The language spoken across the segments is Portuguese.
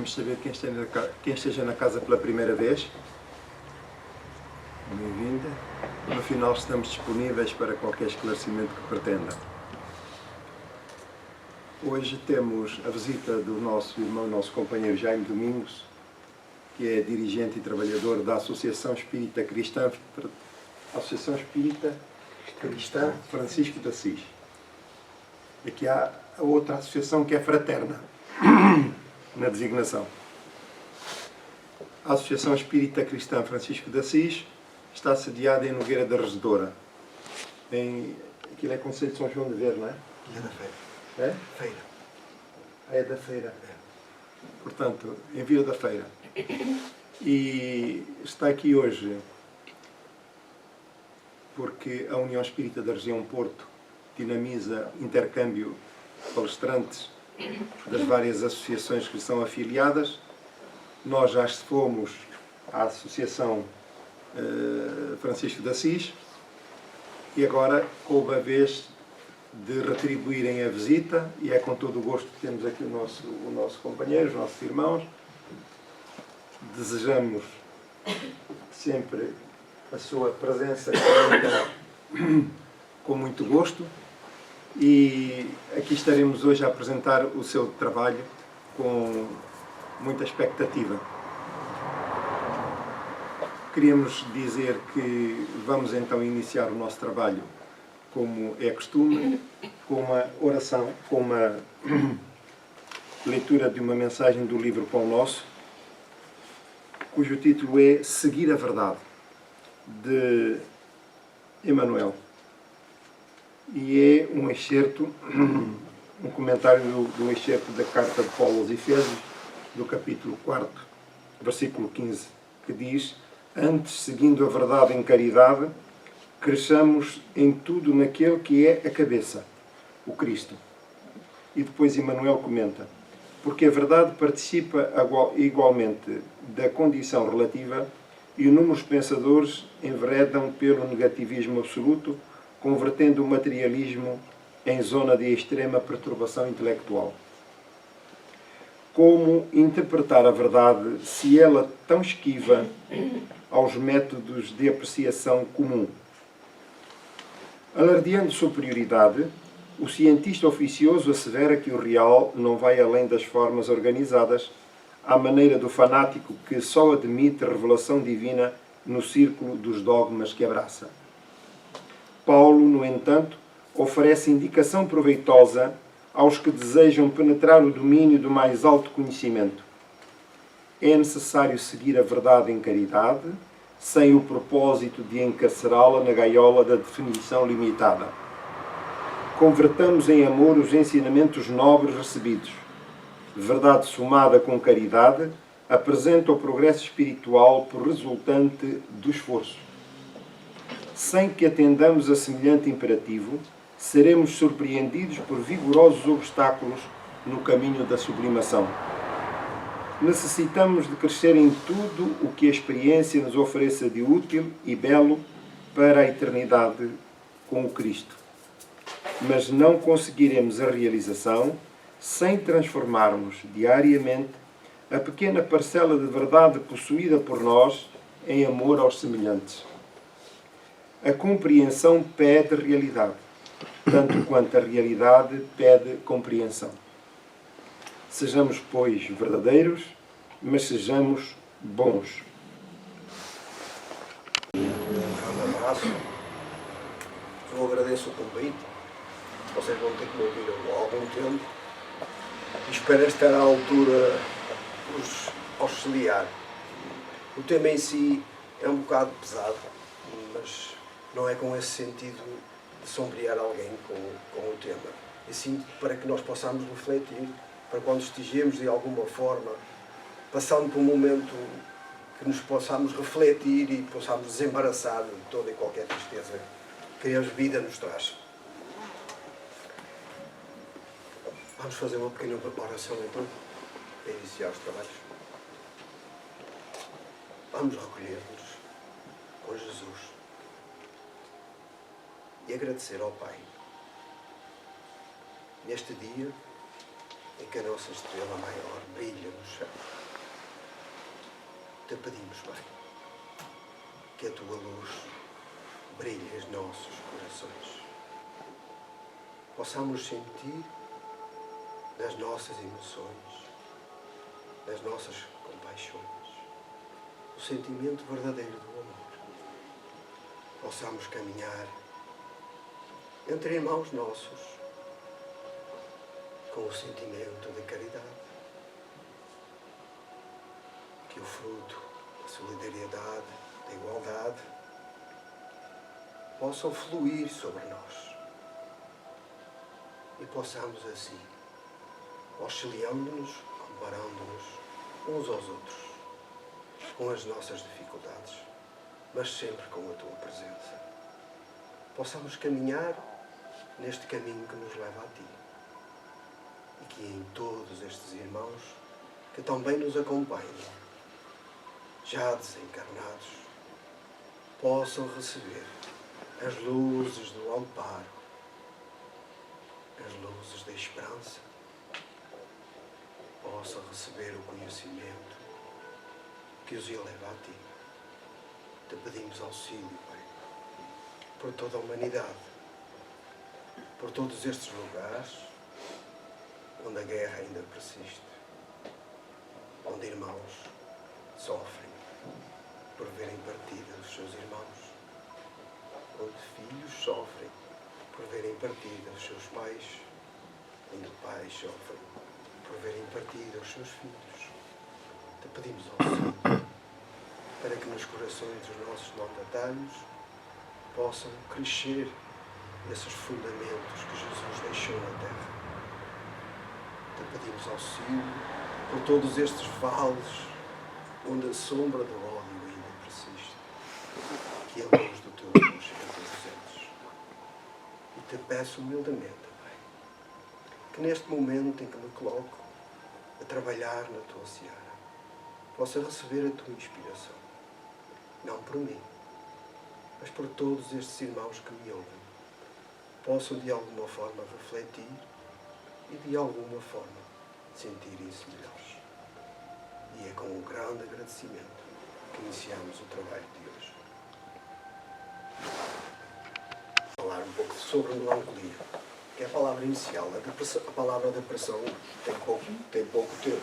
Vamos saber quem esteja na casa pela primeira vez. Bem-vinda. No final estamos disponíveis para qualquer esclarecimento que pretenda. Hoje temos a visita do nosso irmão, nosso companheiro Jaime Domingos, que é dirigente e trabalhador da Associação Espírita Cristã Francisco de Assis. Aqui há a outra associação que é fraterna, na designação. A Associação Espírita Cristã Francisco de Assis está sediada em Nogueira da Resedora. Aquilo é Concelho de São João de Ver, não é? Ilha da Feira. É? Feira. É da Feira. Portanto, em Vila da Feira. E está aqui hoje porque a União Espírita da Região Porto dinamiza intercâmbio de palestrantes das várias associações que são afiliadas. Nós já fomos à Associação Francisco de Assis e agora coube a vez de retribuírem a visita, e é com todo o gosto que temos aqui o nosso companheiro, os nossos irmãos. Desejamos sempre a sua presença com muito gosto, e aqui estaremos hoje a apresentar o seu trabalho com muita expectativa. Queríamos dizer que vamos então iniciar o nosso trabalho, como é costume, com uma oração, com uma leitura de uma mensagem do livro Pão Nosso, cujo título é Seguir a Verdade, de Emmanuel. E é um excerto, um comentário do excerto da carta de Paulo aos Efésios, do capítulo 4, versículo 15, que diz: antes, seguindo a verdade em caridade, cresçamos em tudo naquele que é a cabeça, o Cristo. E depois Emmanuel comenta: porque a verdade participa igualmente da condição relativa, e inúmeros pensadores enveredam pelo negativismo absoluto, convertendo o materialismo em zona de extrema perturbação intelectual. Como interpretar a verdade se ela tão esquiva aos métodos de apreciação comum? Alardeando superioridade, o cientista oficioso assevera que o real não vai além das formas organizadas, à maneira do fanático que só admite revelação divina no círculo dos dogmas que abraça. Paulo, no entanto, oferece indicação proveitosa aos que desejam penetrar o domínio do mais alto conhecimento. É necessário seguir a verdade em caridade, sem o propósito de encarcerá-la na gaiola da definição limitada. Convertamos em amor os ensinamentos nobres recebidos. Verdade somada com caridade apresenta o progresso espiritual por resultante do esforço. Sem que atendamos a semelhante imperativo, seremos surpreendidos por vigorosos obstáculos no caminho da sublimação. Necessitamos de crescer em tudo o que a experiência nos ofereça de útil e belo para a eternidade com o Cristo. Mas não conseguiremos a realização sem transformarmos diariamente a pequena parcela de verdade possuída por nós em amor aos semelhantes. A compreensão pede realidade, tanto quanto a realidade pede compreensão. Sejamos, pois, verdadeiros, mas sejamos bons. Um abraço. Eu agradeço o convite. Vocês vão ter que me ouvir há algum tempo. Espero estar à altura de os auxiliar. O tema em si é um bocado pesado, mas não é com esse sentido de sombrear alguém com o tema. E sim para que nós possamos refletir, para quando estejamos de alguma forma passando por um momento que nos possamos refletir e possamos desembaraçar de toda e qualquer tristeza que a vida nos traz. Vamos fazer uma pequena oração então, para iniciar os trabalhos. Vamos recolher-nos com Jesus e agradecer ao Pai neste dia em que a nossa estrela maior brilha no céu. Te pedimos, Pai, que a tua luz brilhe em nossos corações. Possamos sentir nas nossas emoções, nas nossas compaixões, o sentimento verdadeiro do amor. Possamos caminhar entre irmãos nossos com o sentimento de caridade. Que o fruto da solidariedade, da igualdade, possam fluir sobre nós e possamos assim, auxiliando-nos, comparando-nos uns aos outros, com as nossas dificuldades, mas sempre com a tua presença, possamos caminhar neste caminho que nos leva a ti e que em todos estes irmãos que também nos acompanham, já desencarnados, possam receber as luzes do amparo, as luzes da esperança, possam receber o conhecimento que os eleva a ti. Te pedimos auxílio, Pai, por toda a humanidade, por todos estes lugares onde a guerra ainda persiste, onde irmãos sofrem por verem partida os seus irmãos, onde filhos sofrem por verem partida os seus pais, onde pais sofrem por verem partida os seus filhos. Te pedimos auxílio para que nos corações dos nossos mandatários possam crescer esses fundamentos que Jesus deixou na terra. Te pedimos auxílio por todos estes vales onde a sombra do ódio ainda persiste. Que a luz do teu amor chegue a todos eles. E te peço humildemente, Pai, que neste momento em que me coloco a trabalhar na tua seara, possa receber a tua inspiração. Não por mim, mas por todos estes irmãos que me ouvem, possam de alguma forma refletir e de alguma forma sentirem-se melhores. E é com um grande agradecimento que iniciamos o trabalho de hoje. Vou falar um pouco sobre melancolia, que é a palavra inicial. A palavra depressão tem pouco tempo,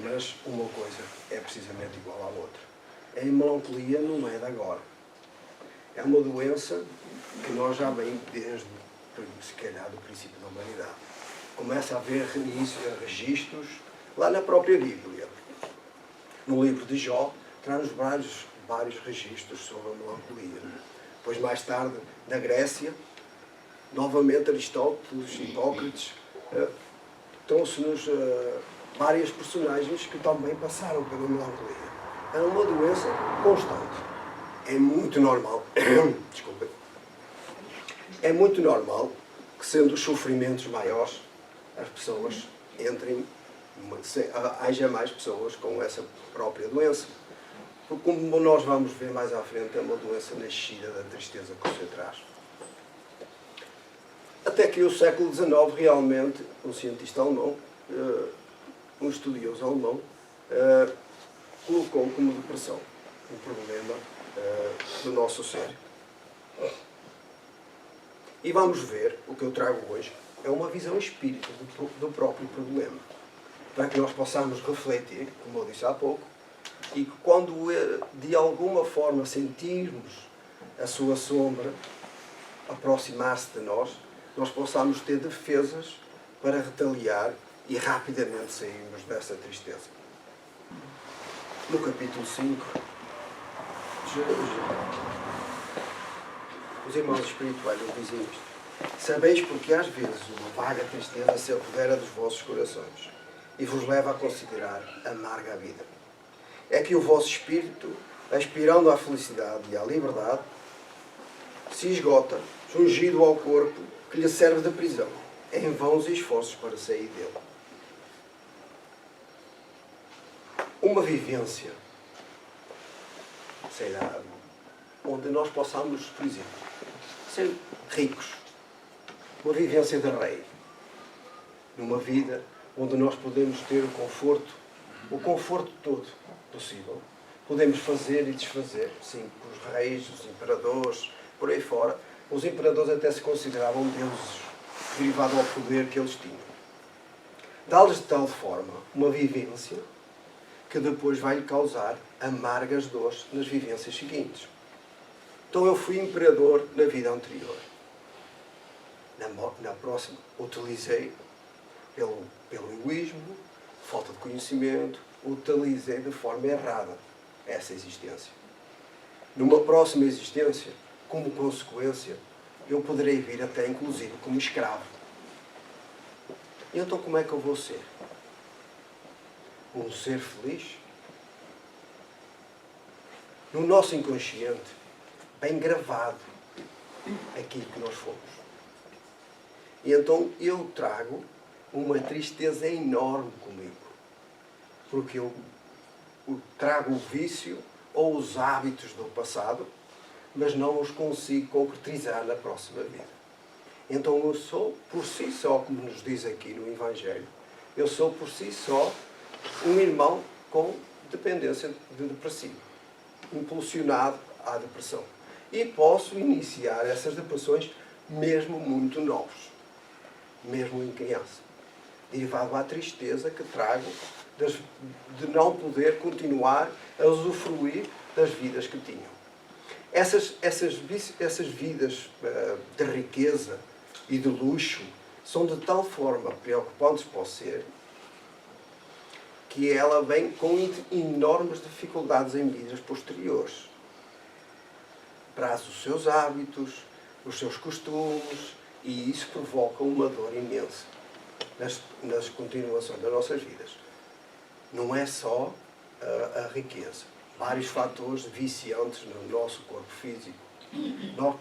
mas uma coisa é precisamente igual à outra. A melancolia não é de agora. É uma doença que nós já vem desde, se calhar, do princípio da humanidade. Começa a haver registros lá na própria Bíblia. No livro de Jó, traz vários registros sobre a melancolia. Depois, mais tarde, na Grécia, novamente Aristóteles, Hipócrates, trouxe-nos várias personagens que também passaram pela melancolia. É uma doença constante. É muito normal, desculpem, é muito normal que, sendo os sofrimentos maiores, as pessoas entrem, haja mais pessoas com essa própria doença. Porque, como nós vamos ver mais à frente, é uma doença nascida da tristeza que você traz. Até que o século XIX, realmente, um cientista alemão, um estudioso alemão, colocou como depressão um problema do nosso cérebro. E vamos ver, o que eu trago hoje, é uma visão espírita do próprio problema. Para que nós possamos refletir, como eu disse há pouco, e que quando de alguma forma sentirmos a sua sombra aproximar-se de nós possamos ter defesas para retaliar e rapidamente sairmos dessa tristeza. No capítulo 5, os irmãos espirituais nos dizem isto. Sabeis porque às vezes uma vaga tristeza se apodera dos vossos corações e vos leva a considerar amarga a vida. É que o vosso espírito, aspirando à felicidade e à liberdade, se esgota, jungido ao corpo que lhe serve de prisão, em vãos esforços para sair dele. Uma vivência, sei lá, onde nós possamos, por exemplo, ser ricos, uma vivência de rei, numa vida onde nós podemos ter o conforto todo possível. Podemos fazer e desfazer, sim, os reis, os imperadores, por aí fora. Os imperadores até se consideravam deuses, derivado ao poder que eles tinham. Dá-lhes de tal forma uma vivência que depois vai-lhe causar amargas dores nas vivências seguintes. Então eu fui imperador na vida anterior. Na próxima, utilizei pelo egoísmo, falta de conhecimento, utilizei de forma errada essa existência. Numa próxima existência, como consequência, eu poderei vir até inclusive como escravo. E então como é que eu vou ser? Um ser feliz? No nosso inconsciente, bem gravado, aquilo que nós fomos. E então eu trago uma tristeza enorme comigo. Porque eu trago o vício ou os hábitos do passado, mas não os consigo concretizar na próxima vida. Então eu sou, por si só, como nos diz aqui no Evangelho, eu sou por si só um irmão com dependência de depressivo, impulsionado à depressão. E posso iniciar essas depressões mesmo muito novos, mesmo em criança, derivado à tristeza que trago de não poder continuar a usufruir das vidas que tinham. Essas vidas de riqueza e de luxo são de tal forma preocupantes para o ser que ela vem com enormes dificuldades em vidas posteriores. Traz os seus hábitos, os seus costumes, e isso provoca uma dor imensa nas continuações das nossas vidas. Não é só a riqueza. Vários fatores viciantes no nosso corpo físico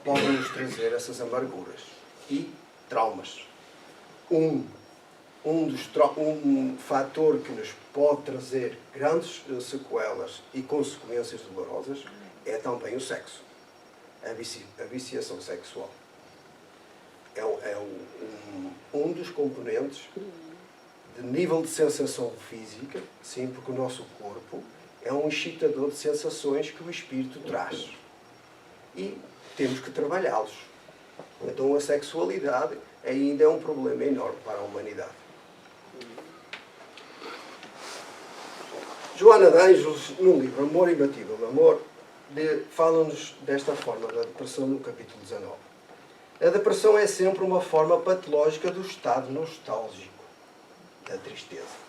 podem nos trazer essas amarguras e traumas. Um fator que nos pode trazer grandes sequelas e consequências dolorosas é também o sexo, a viciação sexual. É um dos componentes de nível de sensação física, sim, porque o nosso corpo é um excitador de sensações que o espírito traz. E temos que trabalhá-los. Então a sexualidade ainda é um problema enorme para a humanidade. Joana de Ângeles, no livro Amor Imbatível de Amor, fala-nos desta forma da depressão no capítulo 19. A depressão é sempre uma forma patológica do estado nostálgico, da tristeza.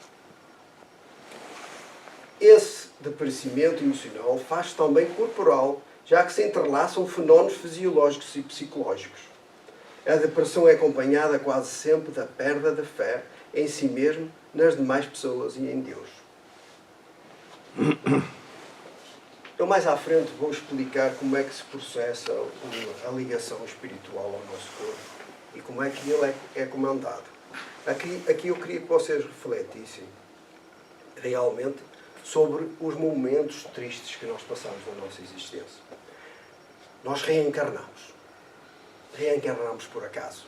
Esse depressivamento emocional faz também corporal, já que se entrelaçam fenómenos fisiológicos e psicológicos. A depressão é acompanhada quase sempre da perda de fé em si mesmo, nas demais pessoas e em Deus. Eu mais à frente vou explicar como é que se processa a ligação espiritual ao nosso corpo e como é que ele é comandado. Aqui eu queria que vocês refletissem realmente sobre os momentos tristes que nós passamos na nossa existência. Nós reencarnamos. Reencarnamos por acaso.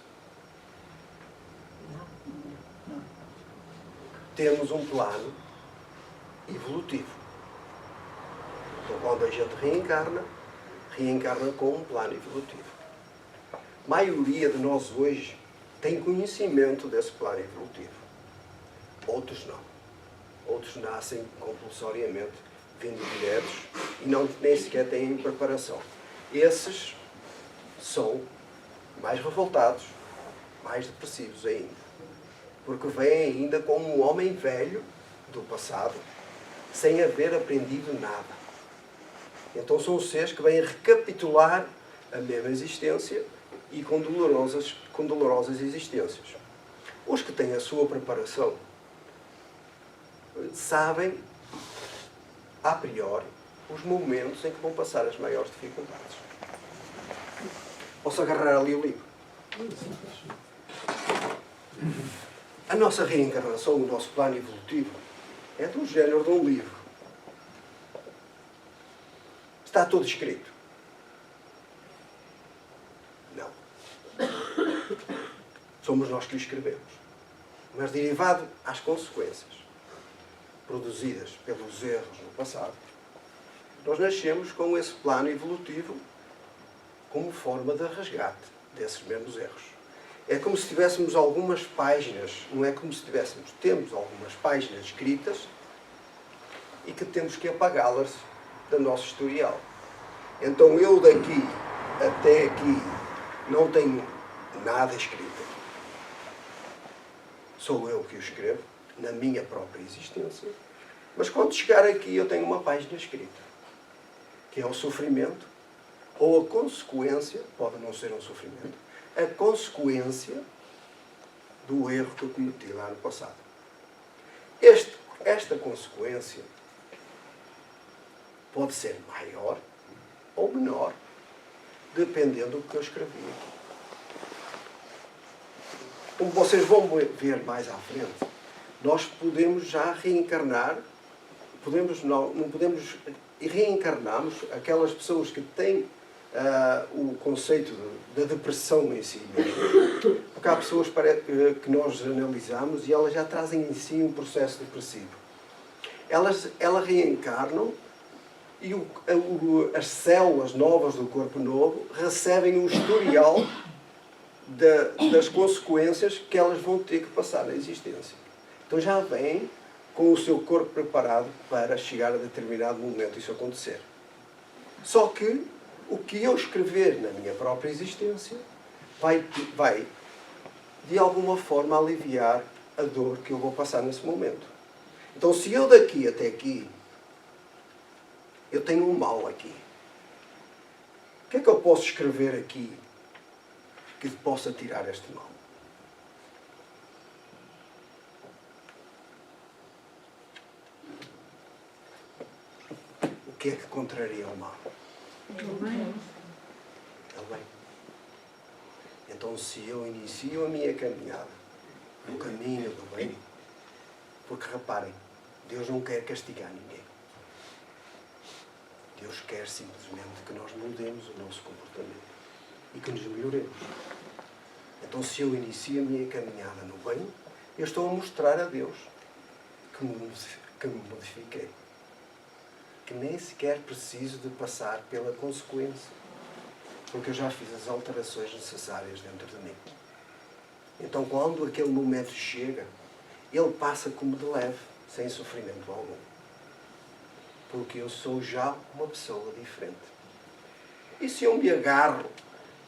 Temos um plano evolutivo. Então, quando a gente reencarna com um plano evolutivo. A maioria de nós hoje tem conhecimento desse plano evolutivo. Outros não. Outros nascem compulsoriamente, vindo diretos, e nem sequer têm preparação. Esses são mais revoltados, mais depressivos ainda. Porque vêm ainda como um homem velho do passado, sem haver aprendido nada. Então são seres que vêm recapitular a mesma existência e com dolorosas existências. Os que têm a sua preparação sabem, a priori, os momentos em que vão passar as maiores dificuldades. Posso agarrar ali o livro? A nossa reencarnação, o nosso plano evolutivo, é do género de um livro. Está tudo escrito? Não. Somos nós que o escrevemos. mas derivado às consequências produzidas pelos erros no passado, nós nascemos com esse plano evolutivo como forma de resgate desses mesmos erros. É como se tivéssemos algumas páginas, não é como se tivéssemos, temos algumas páginas escritas e que temos que apagá-las do nosso historial. Então eu daqui até aqui não tenho nada escrito. Sou eu que o escrevo, na minha própria existência. Mas quando chegar aqui eu tenho uma página escrita, que é o sofrimento, ou a consequência, pode não ser um sofrimento, a consequência do erro que eu cometi lá no passado. Esta consequência pode ser maior ou menor, dependendo do que eu escrevi aqui. Como vocês vão ver mais à frente, nós podemos já reencarnar, não podemos reencarnarmos aquelas pessoas que têm o conceito da depressão em si mesmo. Porque há pessoas que nós analisamos e elas já trazem em si um processo depressivo. Elas reencarnam e as células novas do corpo novo recebem um historial das consequências que elas vão ter que passar na existência. Então já vêm com o seu corpo preparado para chegar a determinado momento isso acontecer. Só que o que eu escrever na minha própria existência vai de alguma forma aliviar a dor que eu vou passar nesse momento. Então se eu daqui até aqui eu tenho um mal aqui, o que é que eu posso escrever aqui que possa tirar este mal? O que é que contraria o mal? O bem. O bem. Então, se eu inicio a minha caminhada no caminho do bem, porque reparem, Deus não quer castigar ninguém. Deus quer simplesmente que nós mudemos o nosso comportamento e que nos melhoremos. Então, se eu inicio a minha caminhada no bem, eu estou a mostrar a Deus que me modifiquei. Que nem sequer preciso de passar pela consequência, porque eu já fiz as alterações necessárias dentro de mim. Então, quando aquele momento chega, ele passa como de leve, sem sofrimento algum. Porque eu sou já uma pessoa diferente. E se eu me agarro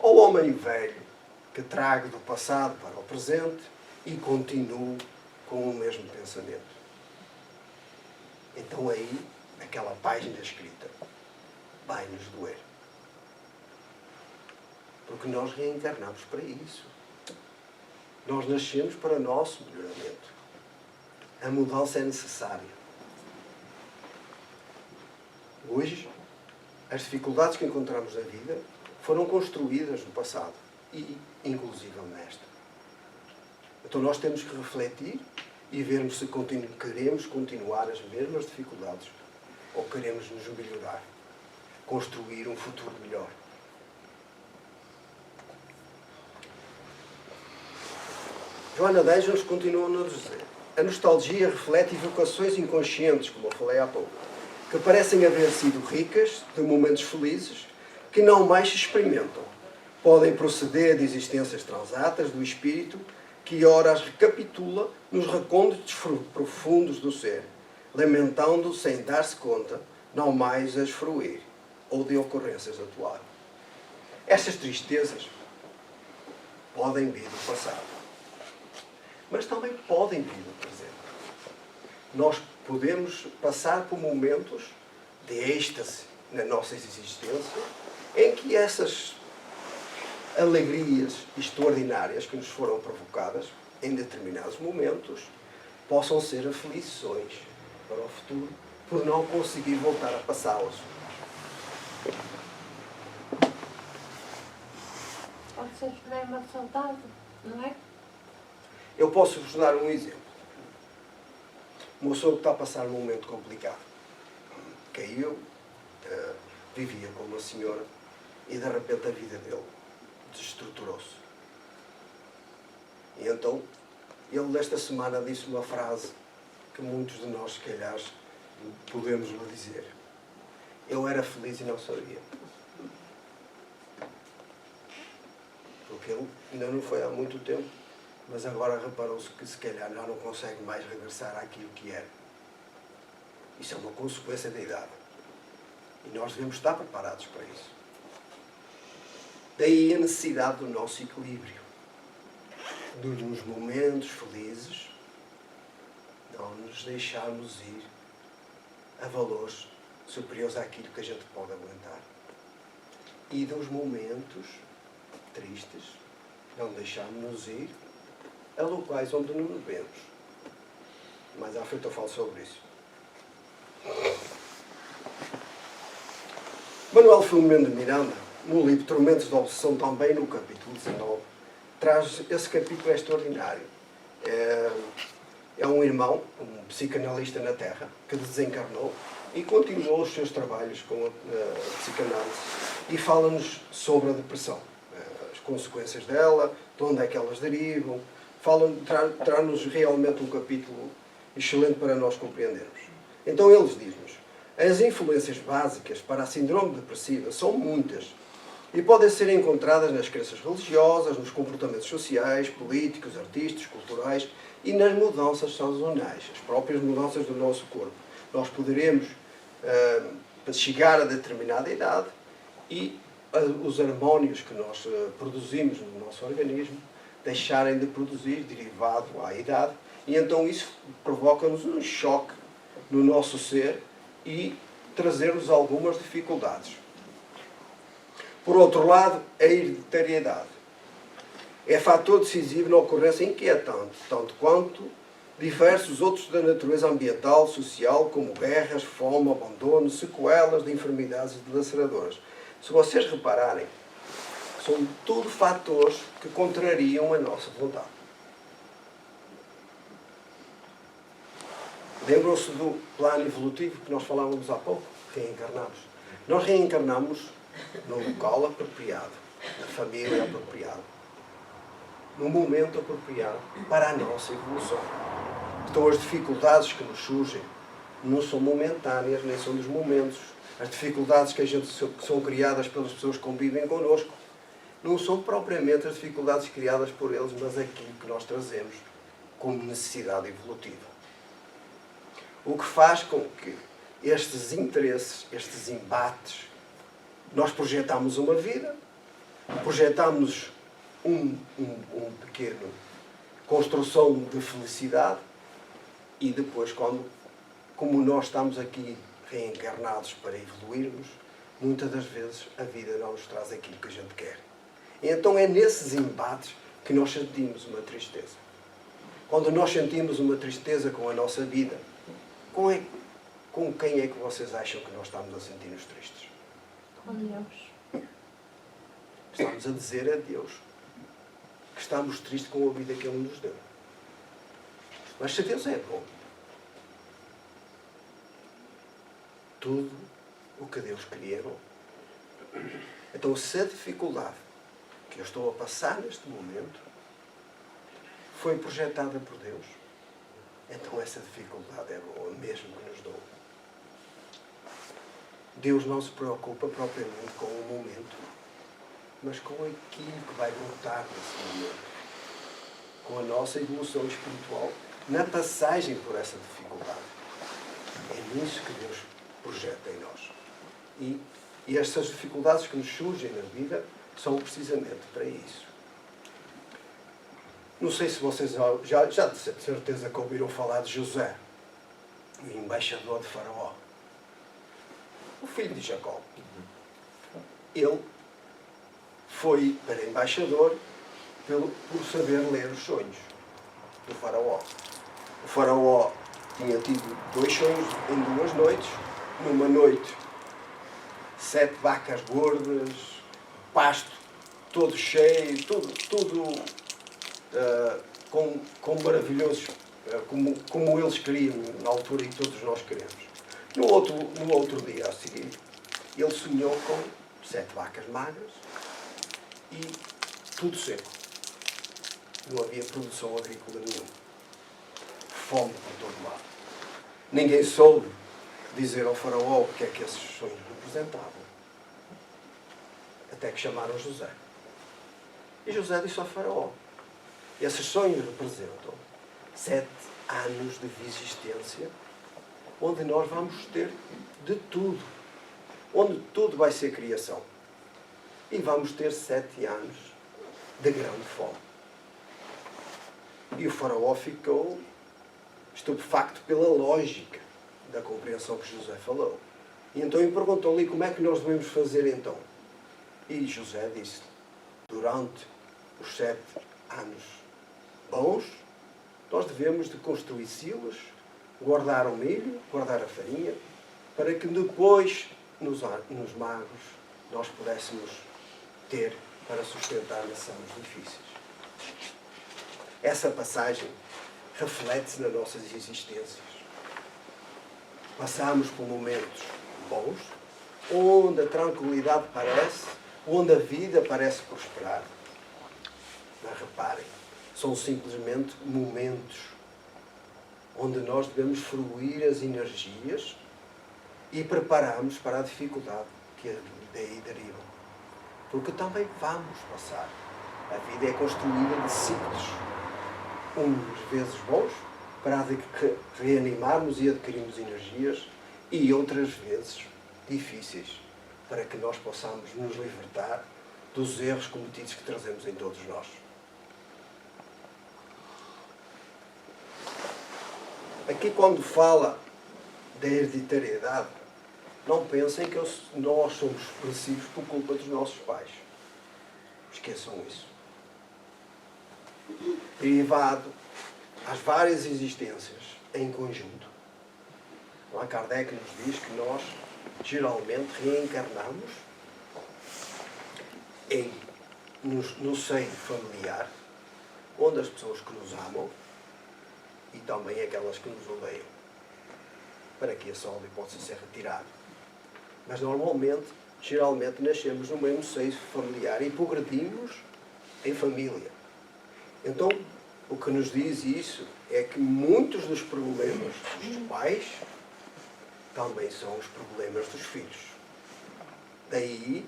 ao homem velho que trago do passado para o presente e continuo com o mesmo pensamento? Então aí, aquela página escrita vai-nos doer. Porque nós reencarnamos para isso. Nós nascemos para o nosso melhoramento. A mudança é necessária. Hoje, as dificuldades que encontramos na vida foram construídas no passado e, inclusive, nesta. Então nós temos que refletir e vermos se queremos continuar as mesmas dificuldades ou queremos nos melhorar, construir um futuro melhor. Joana de Ângeles continua a nos dizer: a nostalgia reflete evocações inconscientes, como eu falei há pouco, que parecem haver sido ricas de momentos felizes que não mais se experimentam. Podem proceder de existências transatas do espírito que ora as recapitula nos recônditos profundos do ser, lamentando sem dar-se conta, não mais as fruir, ou de ocorrências atuais. Estas tristezas podem vir do passado, mas também podem vir do presente. Nós podemos passar por momentos de êxtase na nossa existência, em que essas alegrias extraordinárias que nos foram provocadas em determinados momentos possam ser aflições para o futuro, por não conseguir voltar a passá-las. Pode ser também uma saudade, não é? Eu posso vos dar um exemplo. O meu sogro está a passar um momento complicado. Caiu, vivia com uma senhora e de repente a vida dele desestruturou-se. E então Ele, desta semana, disse uma frase que muitos de nós, se calhar, podemos lhe dizer. Eu era feliz e não sabia. Porque ele ainda não foi há muito tempo, mas agora reparou-se que, se calhar, já não consegue mais regressar àquilo que era. Isso é uma consequência da idade. E nós devemos estar preparados para isso. Daí a necessidade do nosso equilíbrio. Nos momentos felizes, não nos deixarmos ir a valores superiores àquilo que a gente pode aguentar. E dos momentos tristes, não deixarmos-nos ir a locais onde não devemos. Mais à frente eu falo sobre isso. Manuel Filomeno de Miranda, no livro Tormentos da Obsessão, também no capítulo 19, traz esse capítulo extraordinário. É um irmão, um psicanalista na Terra, que desencarnou e continuou os seus trabalhos com a psicanálise e fala-nos sobre a depressão, as consequências dela, de onde é que elas derivam, traz-nos realmente um capítulo excelente para nós compreendermos. Então eles dizem-nos, as influências básicas para a síndrome depressiva são muitas e podem ser encontradas nas crenças religiosas, nos comportamentos sociais, políticos, artísticos, culturais e nas mudanças sazonais, as próprias mudanças do nosso corpo. Nós poderemos chegar a determinada idade e os hormônios que nós produzimos no nosso organismo deixarem de produzir derivado à idade e então isso provoca-nos um choque no nosso ser e trazer-nos algumas dificuldades. Por outro lado, a hereditariedade é fator decisivo na ocorrência inquietante, tanto quanto diversos outros da natureza ambiental, social, como guerras, fome, abandono, sequelas de enfermidades dilaceradoras. Se vocês repararem, são tudo fatores que contrariam a nossa vontade. Lembram-se do plano evolutivo que nós falávamos há pouco? Reencarnamos. Nós reencarnamos no local apropriado, na família apropriada, no momento apropriado para a nossa evolução. Então as dificuldades que nos surgem não são momentâneas, nem são dos momentos. As dificuldades que são criadas pelas pessoas que convivem connosco não são propriamente as dificuldades criadas por eles, mas aquilo que nós trazemos como necessidade evolutiva. O que faz com que estes interesses, estes embates, nós projetamos uma vida, projetamos um pequeno construção de felicidade e depois, como nós estamos aqui reencarnados para evoluirmos, muitas das vezes a vida não nos traz aquilo que a gente quer. E então é nesses embates que nós sentimos uma tristeza. Quando nós sentimos uma tristeza com a nossa vida, com quem é que vocês acham que nós estamos a sentir-nos tristes? Com Deus. Estamos a dizer a Deus que estamos tristes com a vida que Ele nos deu. Mas se Deus é bom, tudo o que Deus queria é bom. Então, se a dificuldade que eu estou a passar neste momento foi projetada por Deus, então essa dificuldade é boa, mesmo que nos dou. Deus não se preocupa propriamente com o momento, mas com aquilo que vai brotar nesse momento. Com a nossa evolução espiritual, na passagem por essa dificuldade. É nisso que Deus projeta em nós. E estas dificuldades que nos surgem na vida são precisamente para isso. Não sei se vocês já de certeza que ouviram falar de José, o embaixador de Faraó. O filho de Jacó. Ele foi para embaixador por saber ler os sonhos do Faraó. O Faraó tinha tido 2 sonhos em 2 noites. Numa noite, 7 vacas gordas, pasto todo cheio, tudo com maravilhosos, como eles queriam na altura e todos nós queremos. No outro dia a seguir, ele sonhou com 7 vacas magras e tudo seco. Não havia produção agrícola nenhuma. Fome por todo lado. Ninguém soube dizer ao faraó o que é que esses sonhos representavam. Até que chamaram José. E José disse ao faraó: esses sonhos representam 7 anos de existência, onde nós vamos ter de tudo. Onde tudo vai ser criação. E vamos ter 7 anos de grande fome. E o faraó ficou estupefacto pela lógica da compreensão que José falou. E então ele perguntou-lhe: como é que nós devemos fazer então? E José disse: durante os 7 anos bons, nós devemos de construir silos, guardar o milho, guardar a farinha, para que depois, nos magos, nós pudéssemos ter para sustentar nações difíceis. Essa passagem reflete-se nas nossas existências. Passamos por momentos bons, onde a tranquilidade parece, onde a vida parece prosperar. Mas reparem, são simplesmente momentos onde nós devemos fruir as energias e prepararmos para a dificuldade que daí deriva. Porque também vamos passar. A vida é construída de ciclos. Uns vezes bons, para reanimarmos e adquirirmos energias, e outras vezes difíceis, para que nós possamos nos libertar dos erros cometidos que trazemos em todos nós. Aqui, quando fala da hereditariedade, não pensem que nós somos expressivos por culpa dos nossos pais. Esqueçam isso. Derivado às várias existências em conjunto. Allan Kardec nos diz que nós geralmente reencarnamos no seio familiar, onde as pessoas que nos amam e também aquelas que nos odeiam, para que esse ódio possa ser retirado. Mas normalmente, geralmente, nascemos no mesmo seio familiar e progredimos em família. Então, o que nos diz isso é que muitos dos problemas dos pais também são os problemas dos filhos. Daí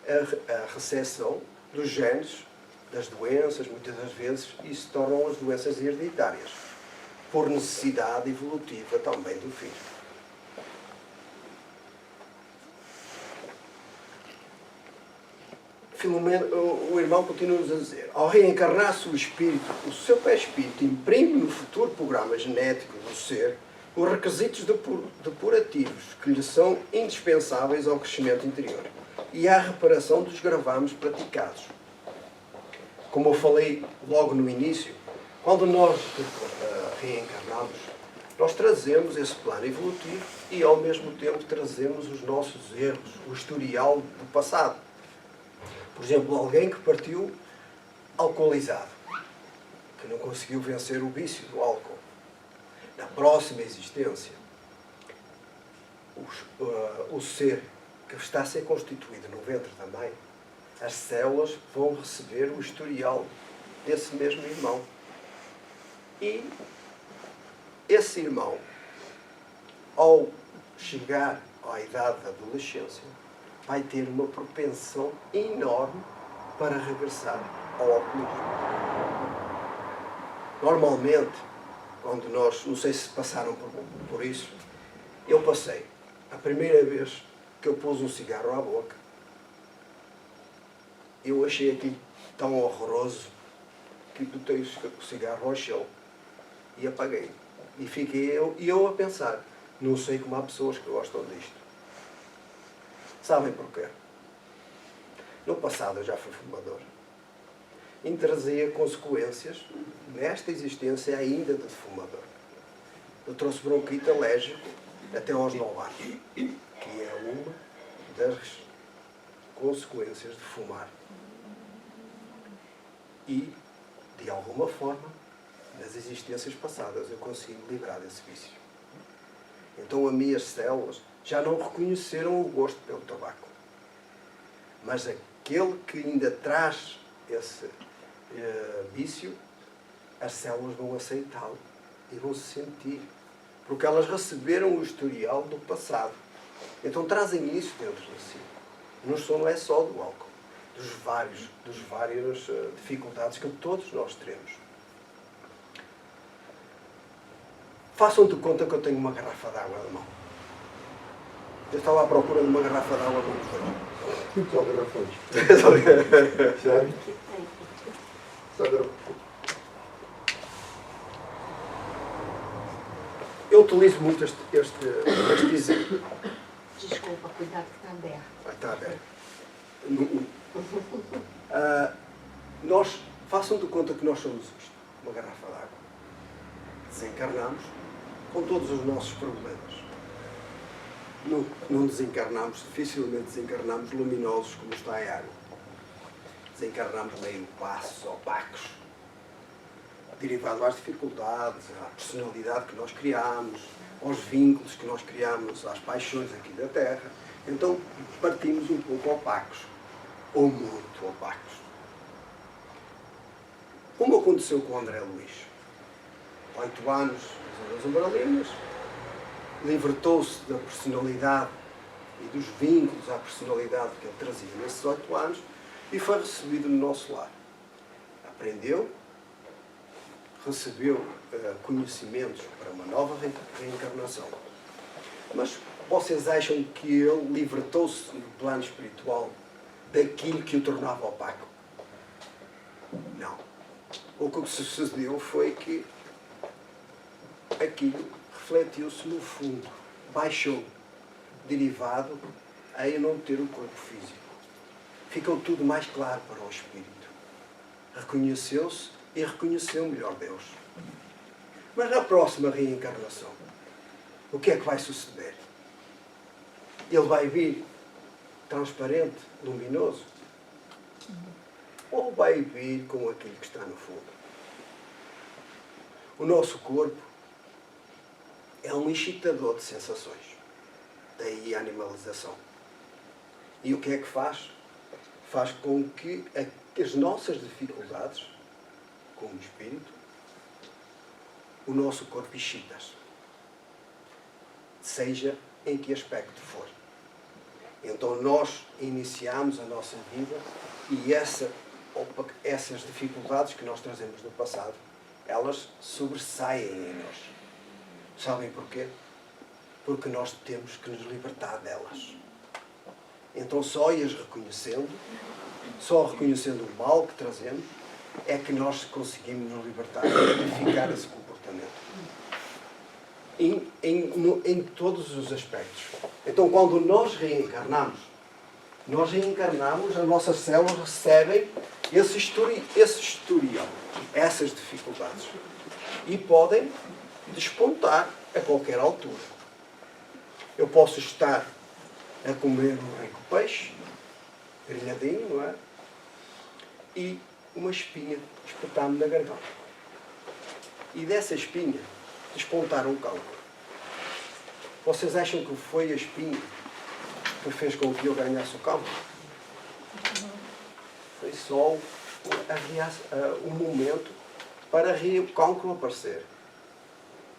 a recepção dos genes, das doenças, muitas das vezes, e se tornam as doenças hereditárias, por necessidade evolutiva também do filho. O irmão continua-nos a dizer: ao reencarnar-se o espírito, o seu perispírito imprime no futuro programa genético do ser os requisitos depurativos que lhe são indispensáveis ao crescimento interior e à reparação dos gravames praticados. Como eu falei logo no início, quando nós reencarnamos, nós trazemos esse plano evolutivo e ao mesmo tempo trazemos os nossos erros, o historial do passado. Por exemplo, alguém que partiu alcoolizado, que não conseguiu vencer o vício do álcool. Na próxima existência, o ser que está a ser constituído no ventre da mãe, as células vão receber o historial desse mesmo irmão. E esse irmão, ao chegar à idade da adolescência, vai ter uma propensão enorme para regressar ao alcoolismo. Normalmente, quando nós, não sei se passaram por isso, eu passei. A primeira vez que eu pus um cigarro à boca, eu achei aquilo tão horroroso que botei o cigarro ao chão e apaguei. E fiquei eu a pensar, não sei como há pessoas que gostam disto. Sabem porquê? No passado eu já fui fumador. E trazia consequências nesta existência ainda de fumador. Eu trouxe bronquite alérgico até aos 9 anos, que é uma das consequências de fumar. E, de alguma forma, nas existências passadas eu consegui livrar desse vício. Então as minhas células já não reconheceram o gosto pelo tabaco. Mas aquele que ainda traz esse vício as células vão aceitá-lo e vão se sentir. Porque elas receberam o historial do passado. Então trazem isso dentro de si. Não é só do álcool, das várias dificuldades que todos nós teremos. Façam de conta que eu tenho uma garrafa de água na mão. Eu estava à procura de uma garrafa de água com Só garrafões. Sério? Só garrafões. Eu utilizo muito este exemplo. Desculpa, cuidado que está aberto. Está aberto. Façam de conta que nós somos isto, uma garrafa de água. Desencarnamos com todos os nossos problemas. Não desencarnamos, dificilmente desencarnamos luminosos como está a água. Desencarnamos meio passos, opacos, derivado às dificuldades, à personalidade que nós criamos, aos vínculos que nós criamos, às paixões aqui da Terra. Então partimos um pouco opacos, ou muito opacos. Como aconteceu com o André Luís. 8 anos, as umbralinas, libertou-se da personalidade e dos vínculos à personalidade que ele trazia nesses 8 anos e foi recebido no nosso lar. Aprendeu, recebeu conhecimentos para uma nova reencarnação. Mas vocês acham que ele libertou-se no plano espiritual daquilo que o tornava opaco? Não. O que sucedeu foi que aquilo refletiu-se no fundo, baixou, derivado a eu não ter o corpo físico. Ficou tudo mais claro para o espírito. Reconheceu-se e reconheceu melhor Deus. Mas na próxima reencarnação, o que é que vai suceder? Ele vai vir transparente, luminoso? Ou vai vir com aquilo que está no fundo? O nosso corpo é um excitador de sensações. Daí a animalização. E o que é que faz? Faz com que as nossas dificuldades, como espírito, o nosso corpo excita-se. Seja em que aspecto for. Então nós iniciamos a nossa vida e essas dificuldades que nós trazemos do passado, elas sobressaem em nós. Sabem porquê? Porque nós temos que nos libertar delas. Então só as reconhecendo, só reconhecendo o mal que trazemos, é que nós conseguimos nos libertar e modificar esse comportamento. Em todos os aspectos. Então quando nós reencarnamos, as nossas células recebem esse historial, essas dificuldades. E podem despontar a qualquer altura. Eu posso estar a comer um rico peixe, grelhadinho, não é? E uma espinha espetar-me na garganta. E dessa espinha despontar um cancro. Vocês acham que foi a espinha que fez com que eu ganhasse o cancro? Foi só o momento para o cancro aparecer.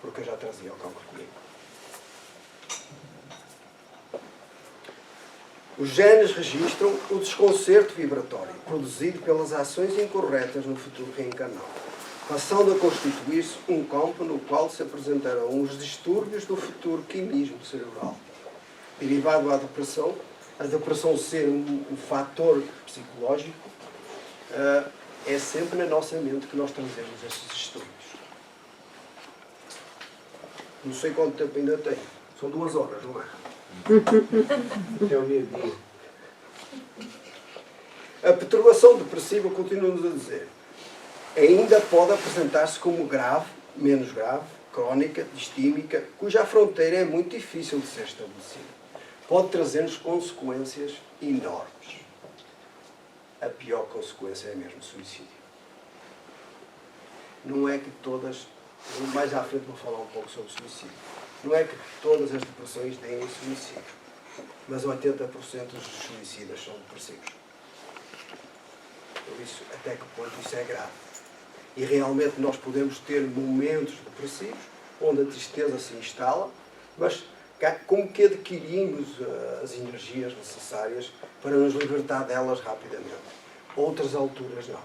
Porque eu já trazia o cancro comigo. Os genes registram o desconcerto vibratório produzido pelas ações incorretas no futuro reencarnado, passando a constituir-se um campo no qual se apresentarão os distúrbios do futuro quimismo cerebral. Derivado à depressão, a depressão ser um fator psicológico, é sempre na nossa mente que nós trazemos esses distúrbios. Não sei quanto tempo ainda tenho. São 2 horas, não é? Até o meio-dia. A perturbação depressiva, continuamos a dizer, ainda pode apresentar-se como grave, menos grave, crónica, distímica, cuja fronteira é muito difícil de ser estabelecida. Pode trazer-nos consequências enormes. A pior consequência é mesmo o suicídio. Não é que todas, mais à frente vou falar um pouco sobre o suicídio, não é que todas as depressões deem suicídio, mas 80% dos suicidas são depressivos. Por isso, até que ponto isso é grave? E realmente nós podemos ter momentos depressivos, onde a tristeza se instala, mas como que adquirimos as energias necessárias para nos libertar delas rapidamente? Outras alturas não.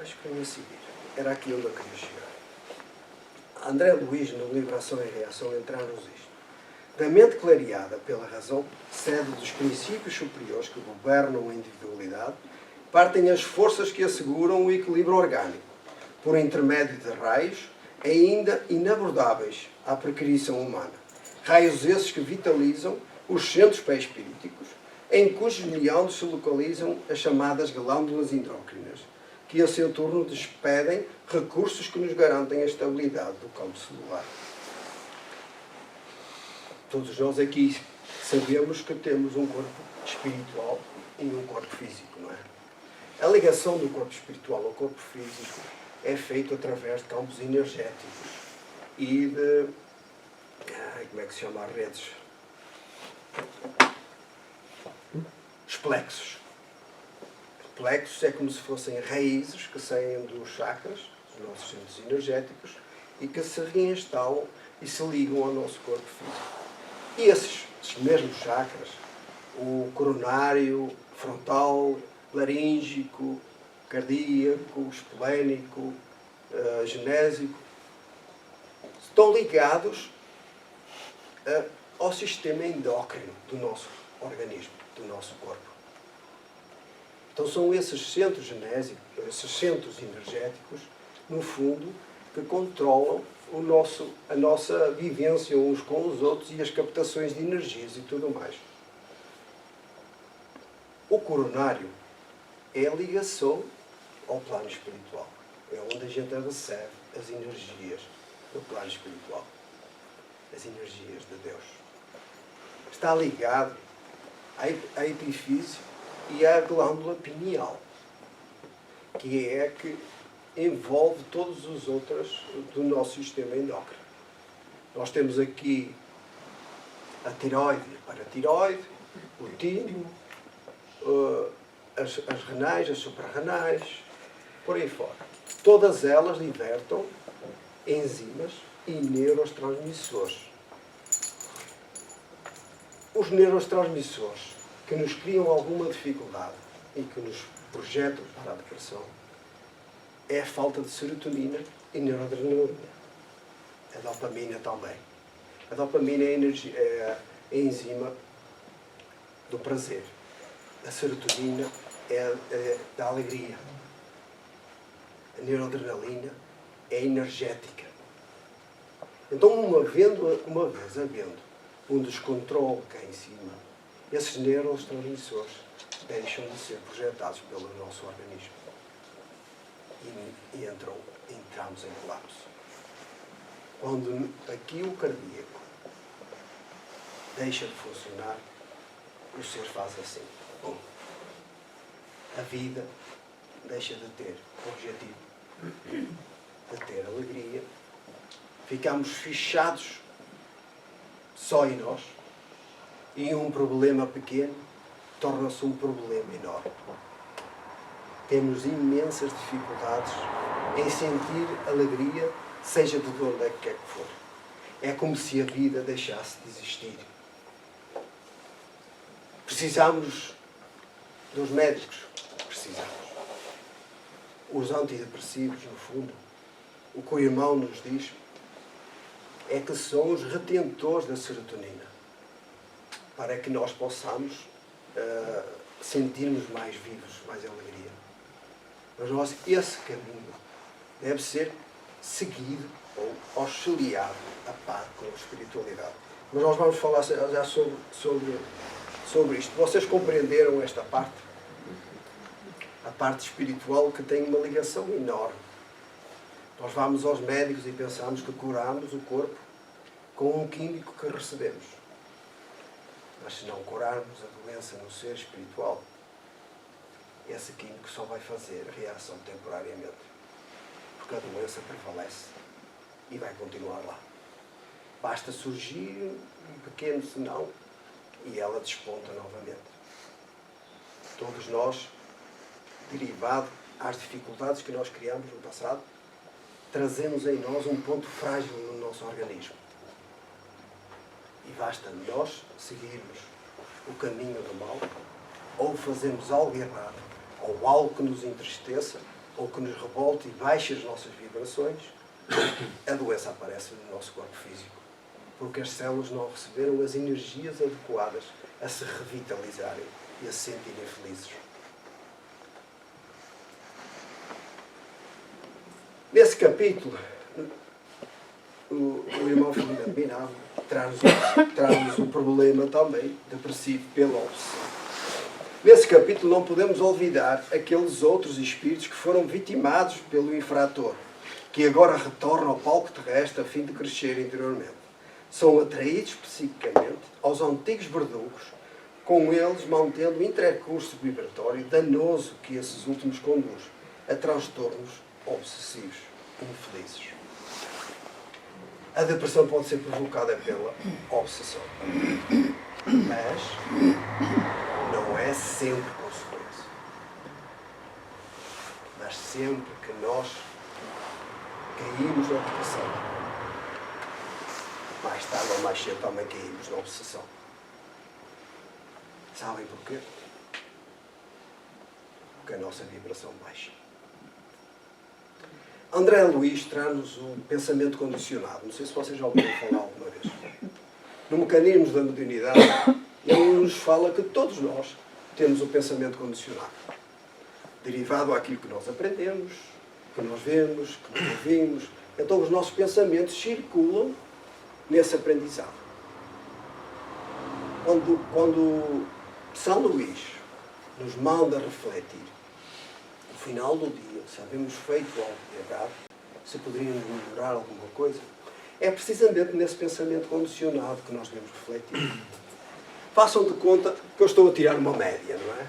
Acho que venho a seguir. Era aqui onde eu queria chegar. André Luiz, no livro Ação e Reação, entra-nos isto. Da mente clareada pela razão, cede dos princípios superiores que governam a individualidade, partem as forças que asseguram o equilíbrio orgânico, por intermédio de raios ainda inabordáveis à precriação humana. Raios esses que vitalizam os centros pré-espíriticos, em cujos meandros se localizam as chamadas glândulas endócrinas, que a seu turno despedem recursos que nos garantem a estabilidade do campo celular. Todos nós aqui sabemos que temos um corpo espiritual e um corpo físico, não é? A ligação do corpo espiritual ao corpo físico é feita através de campos energéticos e de... como é que se chama? Redes. Os plexos. Os plexos é como se fossem raízes que saem dos chakras, dos nossos centros energéticos, e que se reinstalam e se ligam ao nosso corpo físico. E esses mesmos chakras, o coronário, frontal, laríngico, cardíaco, esplénico, genésico, estão ligados ao sistema endócrino do nosso organismo, do nosso corpo. Então são esses centros genésicos, esses centros energéticos, no fundo, que controlam a nossa vivência uns com os outros e as captações de energias e tudo mais. O coronário é a ligação ao plano espiritual. É onde a gente recebe as energias do plano espiritual. As energias de Deus. Está ligado à epifíse e à glândula pineal, que é a que envolve todos os outros do nosso sistema endócrino. Nós temos aqui a tireoide e a paratireoide, o timo, as renais, as suprarrenais, por aí fora. Todas elas libertam enzimas e neurotransmissores. Os neurotransmissores que nos criam alguma dificuldade e que nos projetam para a depressão é a falta de serotonina e noradrenalina. A dopamina também. A dopamina é a enzima do prazer. A serotonina é da alegria. A noradrenalina é energética. Então, uma vez havendo um descontrole cá em cima, esses neurotransmissores deixam de ser projetados pelo nosso organismo. E entramos em colapso. Quando aqui o cardíaco deixa de funcionar, o ser faz assim. Bom, a vida deixa de ter objetivo, de ter alegria. Ficamos fechados só em nós. E um problema pequeno torna-se um problema enorme. Temos imensas dificuldades em sentir alegria, seja de onde é que quer que for. É como se a vida deixasse de existir. Precisamos dos médicos. Precisamos. Os antidepressivos, no fundo, o que o irmão nos diz é que são os retentores da serotonina, para que nós possamos sentirmos mais vivos, mais alegria. Mas esse caminho deve ser seguido ou auxiliado a par com a espiritualidade. Mas nós vamos falar já sobre isto. Vocês compreenderam esta parte? A parte espiritual, que tem uma ligação enorme. Nós vamos aos médicos e pensamos que curamos o corpo com um químico que recebemos. Mas se não curarmos a doença no ser espiritual, esse químico só vai fazer reação temporariamente. Porque a doença prevalece e vai continuar lá. Basta surgir um pequeno senão e ela desponta novamente. Todos nós derivado às dificuldades que nós criamos no passado, trazemos em nós um ponto frágil no nosso organismo. E basta nós seguirmos o caminho do mal, ou fazermos algo errado, ou algo que nos entristeça, ou que nos revolte e baixe as nossas vibrações, a doença aparece no nosso corpo físico. Porque as células não receberam as energias adequadas a se revitalizarem e a se sentirem felizes. Nesse capítulo, o irmão Fernando Minado traz-nos um problema também depressivo pela obsessão. Nesse capítulo não podemos olvidar aqueles outros espíritos que foram vitimados pelo infrator, que agora retornam ao palco terrestre a fim de crescer interiormente. São atraídos psiquicamente aos antigos verdugos, com eles mantendo o intercurso vibratório danoso que esses últimos conduz a transtornos obsessivos infelizes. A depressão pode ser provocada pela obsessão, mas não é sempre consequência. Mas sempre que nós caímos na depressão, mais tarde ou mais cedo também caímos na obsessão. Sabem porquê? Porque a nossa vibração baixa. André Luiz traz-nos o pensamento condicionado. Não sei se vocês já ouviram falar alguma vez. No mecanismo da modernidade, ele nos fala que todos nós temos o pensamento condicionado, derivado àquilo que nós aprendemos, que nós vemos, que nós ouvimos. Então os nossos pensamentos circulam nesse aprendizado. Quando São Luís nos manda refletir, no final do dia, se havemos feito algo de errado, se poderíamos melhorar alguma coisa, é precisamente nesse pensamento condicionado que nós devemos refletir. Façam de conta que eu estou a tirar uma média, não é?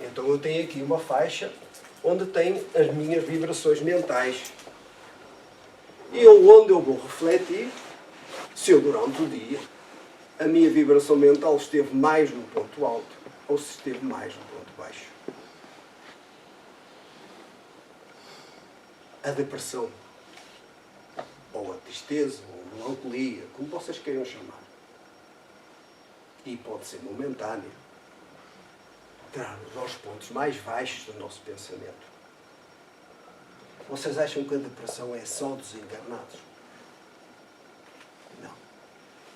Então eu tenho aqui uma faixa onde tem as minhas vibrações mentais. E onde eu vou refletir, se eu durante o dia a minha vibração mental esteve mais no ponto alto ou se esteve mais no ponto baixo. A depressão, ou a tristeza, ou a melancolia, como vocês queiram chamar, e pode ser momentânea, traz-nos aos pontos mais baixos do nosso pensamento. Vocês acham que a depressão é só dos encarnados? Não.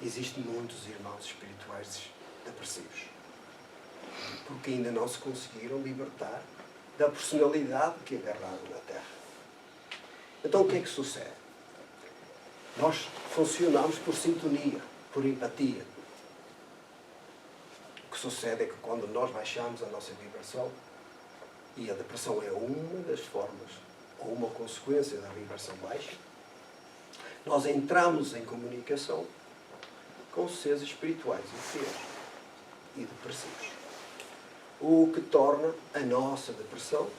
Existem muitos irmãos espirituais depressivos, porque ainda não se conseguiram libertar da personalidade que agarraram na Terra. Então o que é que sucede? Nós funcionamos por sintonia, por empatia. O que sucede é que quando nós baixamos a nossa vibração, e a depressão é uma das formas, ou uma consequência da vibração baixa, nós entramos em comunicação com seres espirituais inferiores e depressivos. O que torna a nossa depressão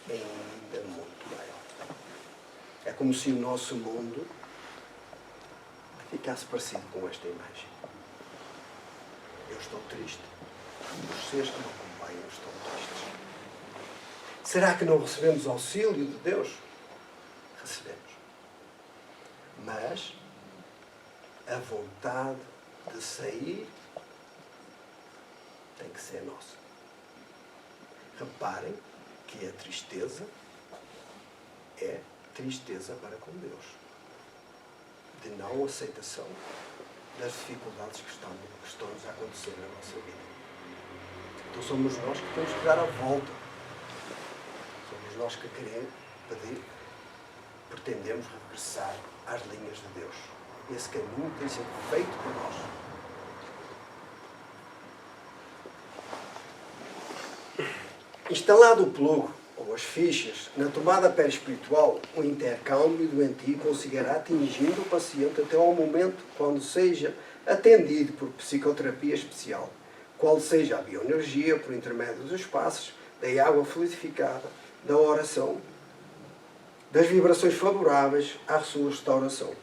ainda muito maior. É como se o nosso mundo ficasse parecido com esta imagem. Eu estou triste. Os seres que me acompanham estão tristes. Será que não recebemos auxílio de Deus? Recebemos. Mas a vontade de sair tem que ser nossa. Reparem que a tristeza é tristeza para com Deus, de não aceitação das dificuldades que estão-nos a acontecer na nossa vida. Então somos nós que temos que dar a volta. Somos nós que queremos pedir, pretendemos regressar às linhas de Deus. Esse caminho tem sido feito por nós. Instalado o plugo, ou as fichas, na tomada perispiritual, o intercâmbio doentio conseguirá atingindo o paciente até ao momento quando seja atendido por psicoterapia especial, qual seja a bioenergia por intermédio dos passos, da água fluidificada, da oração, das vibrações favoráveis à sua restauração,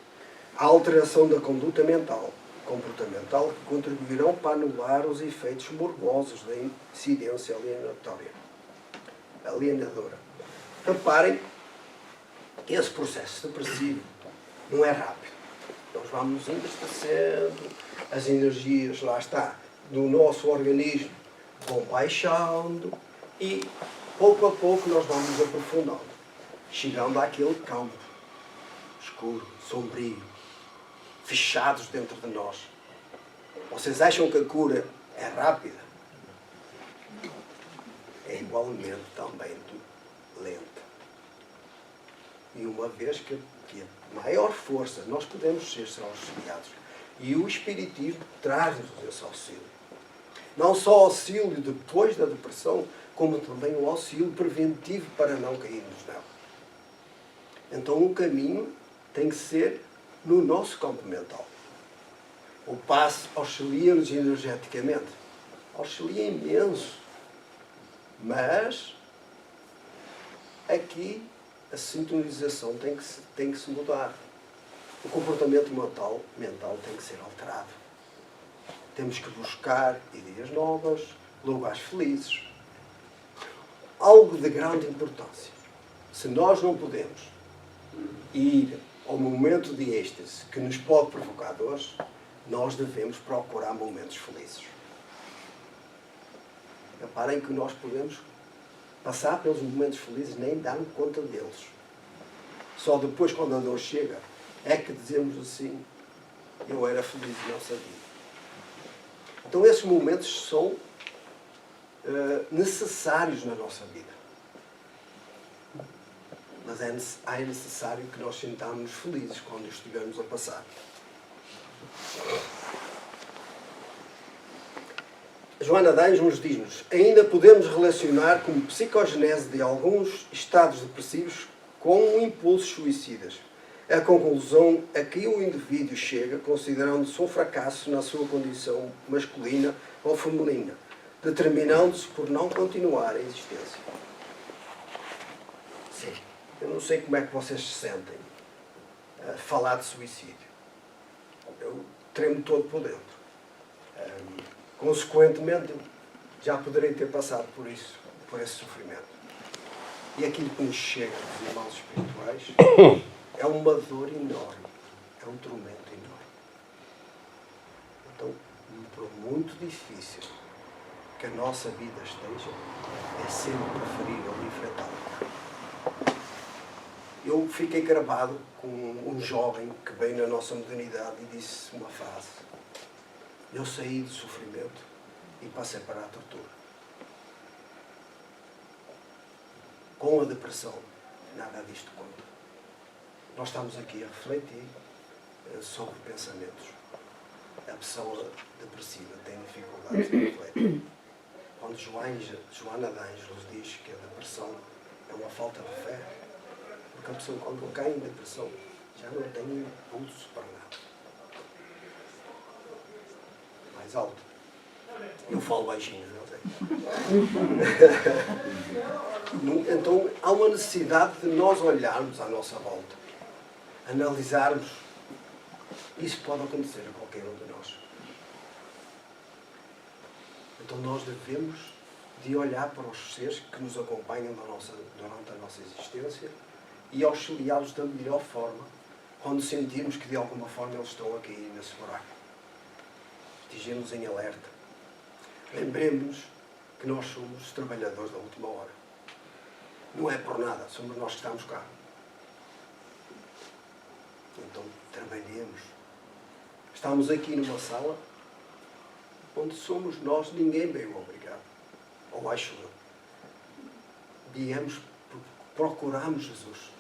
a alteração da conduta mental, comportamental, que contribuirão para anular os efeitos morbosos da incidência alienatória. alienadora. Reparem que esse processo depressivo não é rápido. Nós vamos entristecendo, as energias, lá está, do nosso organismo vão baixando e pouco a pouco nós vamos aprofundando, chegando àquele campo escuro, sombrio, fechados dentro de nós. Vocês acham que a cura é rápida? É igualmente também lenta. E uma vez que a maior força nós podemos ser auxiliados. E o Espiritismo traz-nos esse auxílio. Não só auxílio depois da depressão, como também o auxílio preventivo para não cairmos nela. Então o caminho tem que ser no nosso campo mental. O passe auxilia-nos energeticamente. Auxilia imenso. Mas aqui a sintonização tem que se mudar. O comportamento mental tem que ser alterado. Temos que buscar ideias novas, lugares felizes. Algo de grande importância. Se nós não podemos ir ao momento de êxtase que nos pode provocar dores, nós devemos procurar momentos felizes. Reparem que nós podemos passar pelos momentos felizes nem darmos conta deles. Só depois, quando a dor chega, é que dizemos assim, eu era feliz e não sabia. Então esses momentos são necessários na nossa vida. Mas é necessário que nós sintamos felizes quando estivermos a passar. Joana de Anjos diz-nos: ainda podemos relacionar como psicogenese de alguns estados depressivos com impulsos suicidas. A conclusão a que o indivíduo chega considerando-se um fracasso na sua condição masculina ou feminina, determinando-se por não continuar a existência. Sim, eu não sei como é que vocês se sentem a falar de suicídio. Eu tremo todo por dentro. Consequentemente, já poderei ter passado por isso, por esse sofrimento. E aquilo que nos chega dos irmãos espirituais é uma dor enorme, é um tormento enorme. Então, por muito difícil que a nossa vida esteja, é sempre preferível enfrentá-la. Eu fiquei gravado com um jovem que veio na nossa modernidade e disse uma frase: eu saí do sofrimento e passei para a tortura. Com a depressão, nada disto conta. Nós estamos aqui a refletir sobre pensamentos. A pessoa depressiva tem dificuldades em refletir. Quando Joana de Anjos diz que a depressão é uma falta de fé, porque a pessoa, quando cai em depressão, já não tem impulso para nada. Mais alto. Eu falo baixinho, não sei. Então, há uma necessidade de nós olharmos à nossa volta, analisarmos. Isso pode acontecer a qualquer um de nós. Então, nós devemos de olhar para os seres que nos acompanham durante a nossa existência e auxiliá-los da melhor forma quando sentirmos que de alguma forma eles estão a cair nesse buraco. Estejamos em alerta. Lembremos que nós somos os trabalhadores da última hora. Não é por nada, somos nós que estamos cá. Então, trabalhemos. Estamos aqui numa sala onde somos nós, ninguém veio obrigado. Ou acho eu. Viemos porque procuramos Jesus.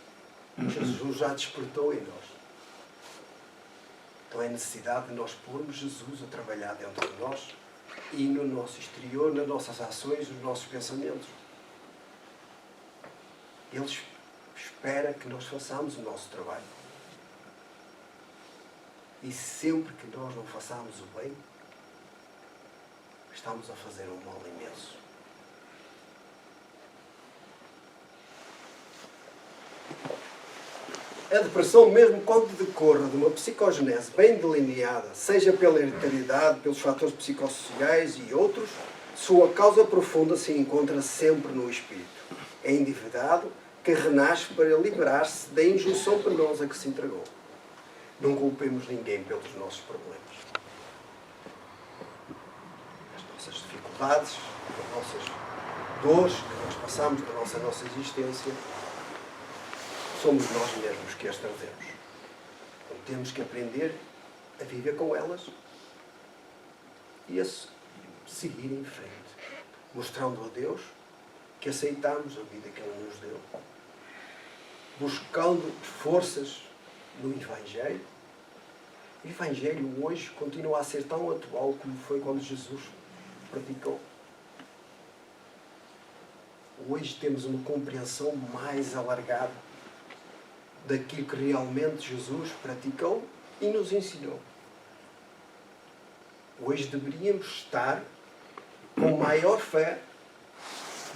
Jesus já despertou em nós. Então é necessidade de nós pormos Jesus a trabalhar dentro de nós e no nosso exterior, nas nossas ações, nos nossos pensamentos. Ele espera que nós façamos o nosso trabalho. E sempre que nós não façamos o bem, estamos a fazer um mal imenso. A depressão, mesmo quando decorra de uma psicogenese bem delineada, seja pela hereditariedade, pelos fatores psicossociais e outros, sua causa profunda se encontra sempre no espírito. é endividado que renasce para livrar-se da injunção penosa que se entregou. Não culpemos ninguém pelos nossos problemas. As nossas dificuldades, as nossas dores que nós passamos da nossa existência, somos nós mesmos que as trazemos. Então, temos que aprender a viver com elas e a seguir em frente, mostrando a Deus que aceitamos a vida que Ele nos deu, buscando forças no Evangelho. O Evangelho hoje continua a ser tão atual como foi quando Jesus praticou. Hoje temos uma compreensão mais alargada daquilo que realmente Jesus praticou e nos ensinou. Hoje deveríamos estar com maior fé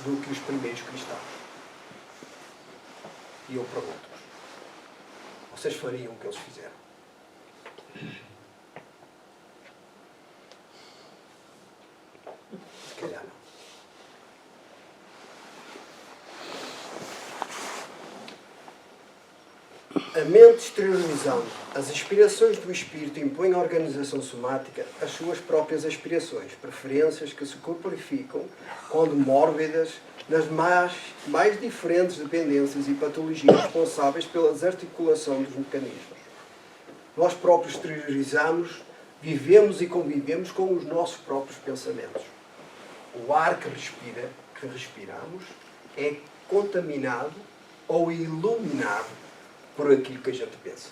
do que os primeiros cristãos. E eu pergunto-vos, vocês fariam o que eles fizeram? Se calhar não. A mente exteriorizando as aspirações do espírito impõe à organização somática as suas próprias aspirações, preferências que se corporificam, quando mórbidas, nas mais diferentes dependências e patologias responsáveis pela desarticulação dos mecanismos. Nós próprios exteriorizamos, vivemos e convivemos com os nossos próprios pensamentos. O ar que respiramos é contaminado ou iluminado por aquilo que a gente pensa.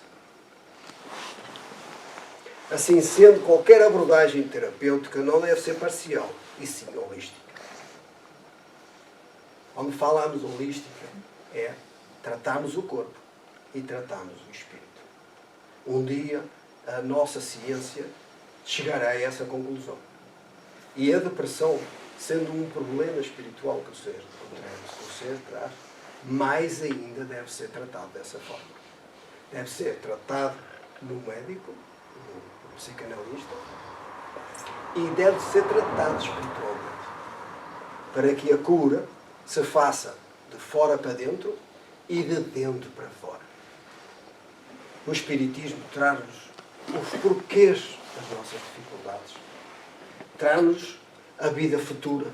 Assim sendo, qualquer abordagem terapêutica não deve ser parcial, e sim holística. Quando falamos holística, é tratarmos o corpo e tratarmos o espírito. Um dia, a nossa ciência chegará a essa conclusão. E a depressão, sendo um problema espiritual que o ser traz, mais ainda deve ser tratado dessa forma. Deve ser tratado no médico, no psicanalista, e deve ser tratado espiritualmente, para que a cura se faça de fora para dentro e de dentro para fora. O Espiritismo traz-nos os porquês das nossas dificuldades, traz-nos a vida futura,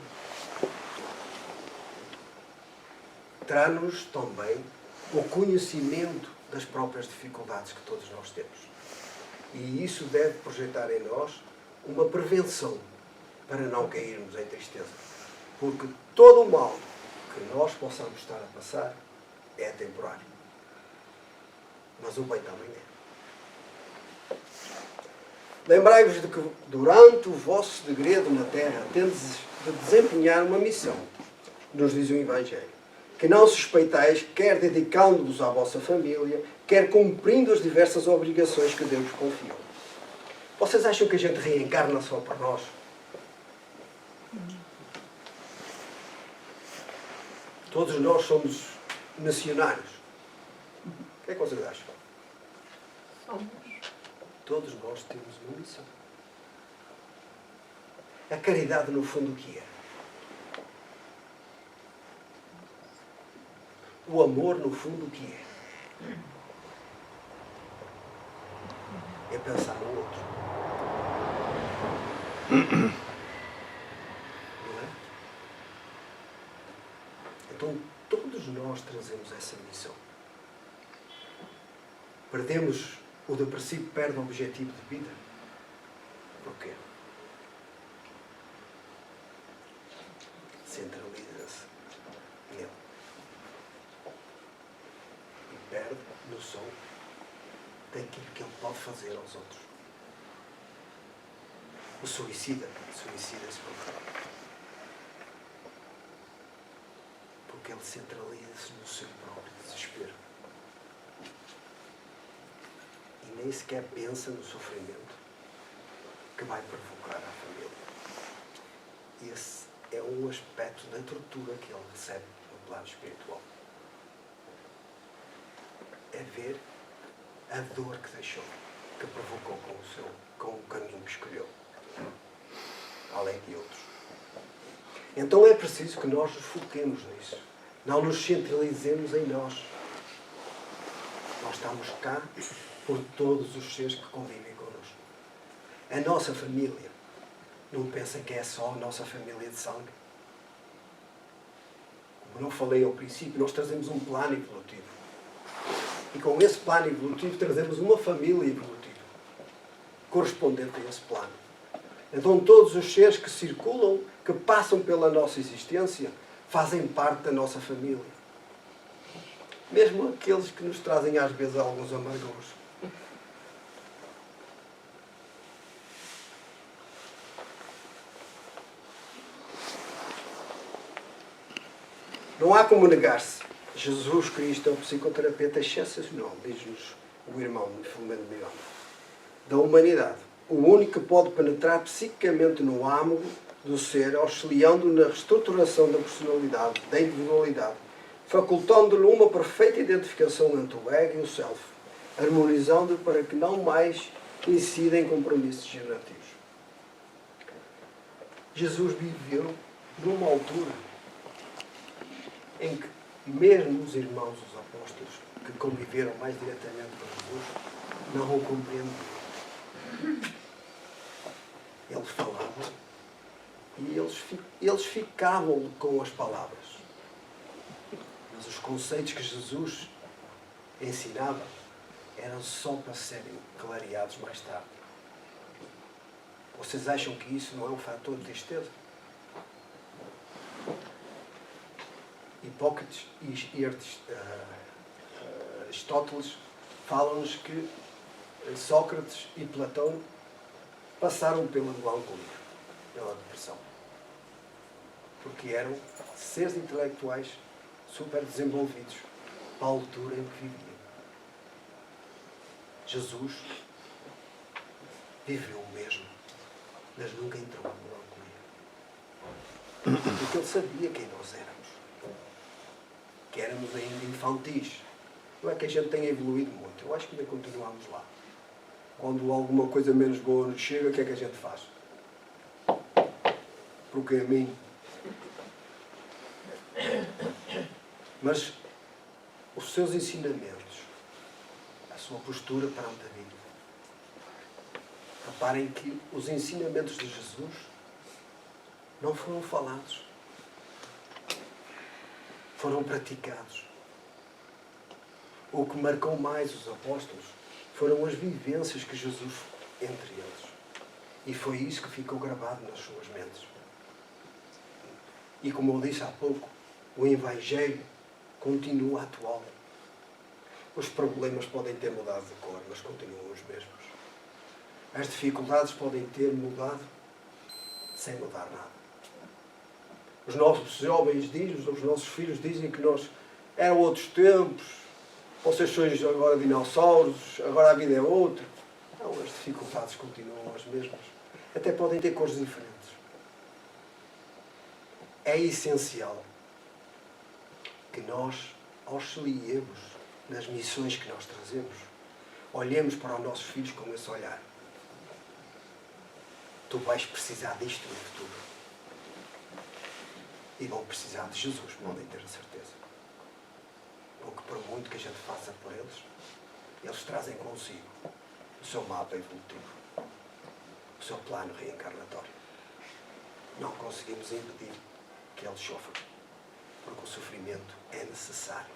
traz-nos também o conhecimento das próprias dificuldades que todos nós temos. E isso deve projetar em nós uma prevenção para não cairmos em tristeza. Porque todo o mal que nós possamos estar a passar é temporário. Mas o bem também é. Lembrai-vos de que durante o vosso segredo na terra tendes de desempenhar uma missão, nos diz o Evangelho, que não suspeitais, quer dedicando-vos à vossa família, quer cumprindo as diversas obrigações que Deus confiou. Vocês acham que a gente reencarna só para nós? Todos nós somos missionários. O que é que vocês acham? Somos. Todos nós temos uma missão. A caridade, no fundo, o que é? O amor, no fundo, o que é? É pensar no outro. Não é? Então, todos nós trazemos essa missão. Perdemos, o depressivo perde o objetivo de vida. Porquê? Centraliza-se nele. E perde noção daquilo que ele pode fazer aos outros. O suicida-se porque ele centraliza-se no seu próprio desespero. E nem sequer pensa no sofrimento que vai provocar à família. Esse é um aspecto da tortura que ele recebe no plano espiritual. É ver a dor que deixou, que provocou com o caminho que escolheu, além de outros. Então é preciso que nós nos foquemos nisso, Não nos centralizemos em nós. Nós estamos cá por todos os seres que convivem connosco. A nossa família. Não pensem que é só a nossa família de sangue. Como não falei ao princípio, nós trazemos um plano evolutivo. E com esse plano evolutivo trazemos uma família evolutiva, correspondente a esse plano. Então todos os seres que circulam, que passam pela nossa existência, fazem parte da nossa família. Mesmo aqueles que nos trazem às vezes alguns amargores. Não há como negar-se. Jesus Cristo é um psicoterapeuta excepcional, diz-nos o irmão Filomeno de Miranda, da humanidade. O único que pode penetrar psiquicamente no âmago do ser, auxiliando na reestruturação da personalidade, da individualidade, facultando-lhe uma perfeita identificação entre o ego e o self, harmonizando para que não mais incida em compromissos generativos. Jesus viveu numa altura em que mesmo os irmãos, os apóstolos, que conviveram mais diretamente com Jesus, não o compreendiam. Eles falavam e eles ficavam com as palavras. Mas os conceitos que Jesus ensinava eram só para serem clareados mais tarde. Vocês acham que isso não é um fator de tristeza? Hipócrates e Aristóteles falam-nos que Sócrates e Platão passaram pela melancolia, pela depressão. Porque eram seres intelectuais super desenvolvidos para a altura em que viviam. Jesus viveu o mesmo, mas nunca entrou na melancolia. Porque ele sabia quem nós éramos. Que éramos ainda infantis. Não é que a gente tenha evoluído muito. Eu acho que ainda continuamos lá. Quando alguma coisa menos boa nos chega, o que é que a gente faz? Porque a mim. Mas os seus ensinamentos, a sua postura perante a vida. Reparem que os ensinamentos de Jesus não foram falados. Foram praticados. O que marcou mais os apóstolos foram as vivências que Jesus entre eles. E foi isso que ficou gravado nas suas mentes. E como eu disse há pouco, o Evangelho continua atual. Os problemas podem ter mudado de cor, mas continuam os mesmos. As dificuldades podem ter mudado sem mudar nada. Os nossos jovens dizem, os nossos filhos dizem que nós eram outros tempos, vocês sois agora dinossauros, agora a vida é outra. Não, as dificuldades continuam as mesmas. Até podem ter cores diferentes. É essencial que nós auxiliemos nas missões que nós trazemos. Olhemos para os nossos filhos com esse olhar. Tu vais precisar disto no futuro. E vão precisar de Jesus, podem ter a certeza. Porque por muito que a gente faça por eles, eles trazem consigo o seu mapa evolutivo, o seu plano reencarnatório. Não conseguimos impedir que eles sofram, porque o sofrimento é necessário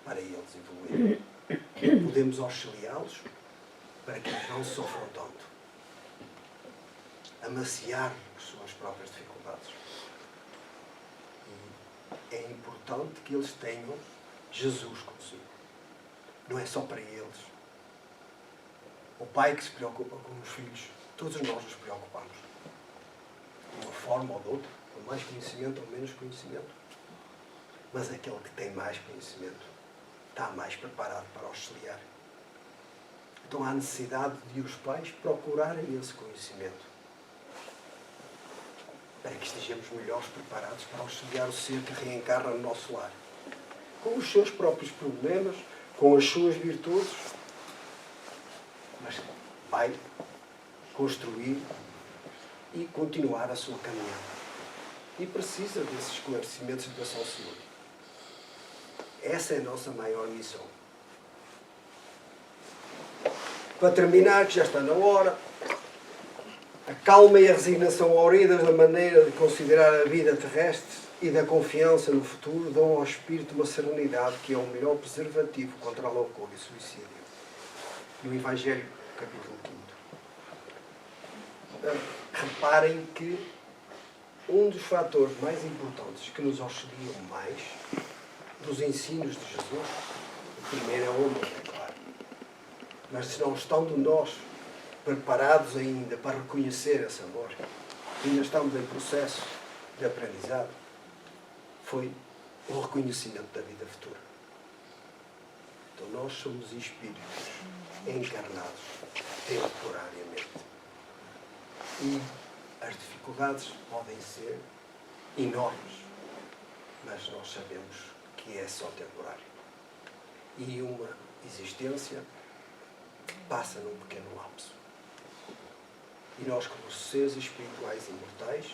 para eles evoluírem. Podemos auxiliá-los para que eles não sofram tanto, amaciar as suas próprias dificuldades. E é importante que eles tenham Jesus consigo. Não é só para eles. O pai que se preocupa com os filhos, todos nós nos preocupamos. De uma forma ou de outra, com mais conhecimento ou menos conhecimento. Mas aquele que tem mais conhecimento está mais preparado para auxiliar. Então há necessidade de os pais procurarem esse conhecimento, para que estejamos melhores preparados para auxiliar o ser que reencarna no nosso lar. Com os seus próprios problemas, com as suas virtudes, mas vai construir e continuar a sua caminhada. E precisa desses esclarecimentos da São Senhor. Essa é a nossa maior missão. Para terminar, que já está na hora, a calma e a resignação auridas da maneira de considerar a vida terrestre e da confiança no futuro dão ao espírito uma serenidade que é o melhor preservativo contra a loucura e suicídio. No Evangelho, capítulo 5. Reparem que um dos fatores mais importantes que nos auxiliam mais dos ensinos de Jesus, o primeiro é o amor, é claro. Mas se não estando nós preparados ainda para reconhecer esse amor, ainda estamos em processo de aprendizado, foi o reconhecimento da vida futura. Então nós somos espíritos encarnados temporariamente. E as dificuldades podem ser enormes, mas nós sabemos que é só temporário. E uma existência passa num pequeno lapso. E nós, como seres espirituais imortais,